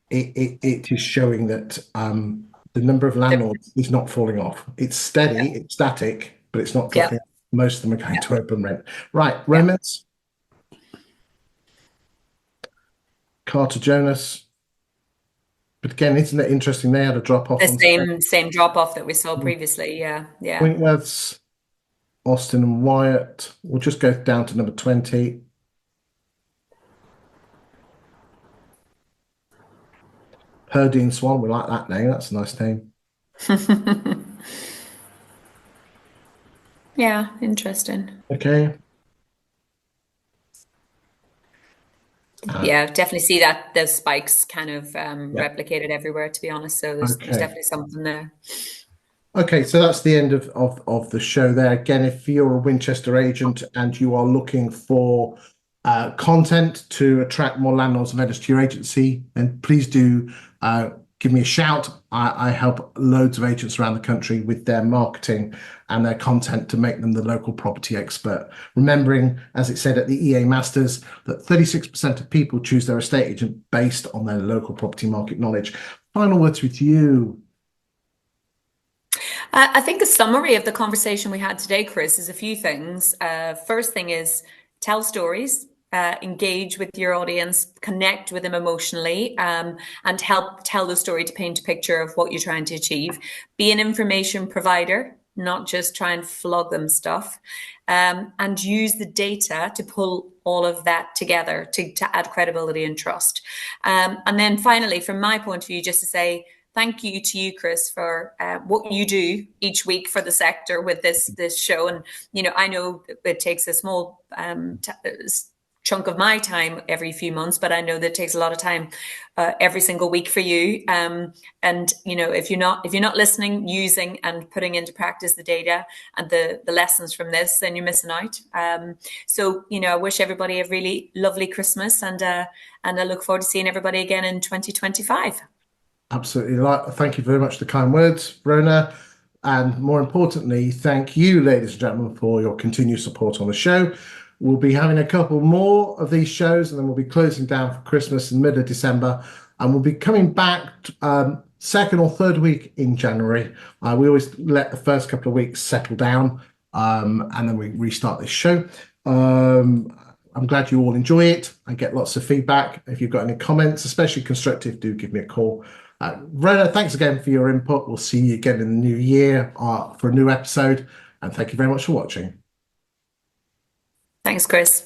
it is showing that the number of landlords is not falling off. It's steady, it's static, but it's not Yeah, dropping. Most of them are going to open rent. Right, yeah. Romans, Carter Jonas. But again, isn't it interesting? They had a drop off The on same drop off that we saw previously. Yeah, yeah. Winkworths, Austin and Wyatt. We'll just go down to number 20. Purdy and Swan, we like that name. That's a nice name. Yeah, interesting. Okay. Yeah, definitely see that those spikes kind of Yeah. replicated everywhere, to be honest. So there's Okay. definitely something there. Okay, so that's the end of the show there. Again, if you're a Winchester agent and you are looking for content to attract more landlords and vendors to your agency, then please do give me a shout. I help loads of agents around the country with their marketing and their content to make them the local property expert. Remembering, as it said at the EA Masters, that 36% of people choose their estate agent based on their local property market knowledge. Final words with you. I think a summary of the conversation we had today, Chris, is a few things. First thing is tell stories, engage with your audience, connect with them emotionally, and help tell the story to paint a picture of what you're trying to achieve. Be an information provider, not just try and flog them stuff, and use the data to pull all of that together to add credibility and trust. And then finally, from my point of view, just to say, thank you to you, Chris, for what you do each week for the sector with this show. And I know it takes a small chunk of my time every few months, but I know that it takes a lot of time every single week for you. And if you're not listening, using, and putting into practice the data and the lessons from this, then you're missing out. So I wish everybody a really lovely Christmas, and I look forward to seeing everybody again in 2025. Absolutely. Thank you very much for the kind words, Verona. And more importantly, thank you, ladies and gentlemen, for your continued support on the show. We'll be having a couple more of these shows, and then we'll be closing down for Christmas in the middle of December. And we'll be coming back second or third week in January. We always let the first couple of weeks settle down, and then we restart this show. I'm glad you all enjoy it and get lots of feedback. If you've got any comments, especially constructive, do give me a call. Verona, thanks again for your input. We'll see you again in the new year for a new episode. And thank you very much for watching. Thanks, Chris.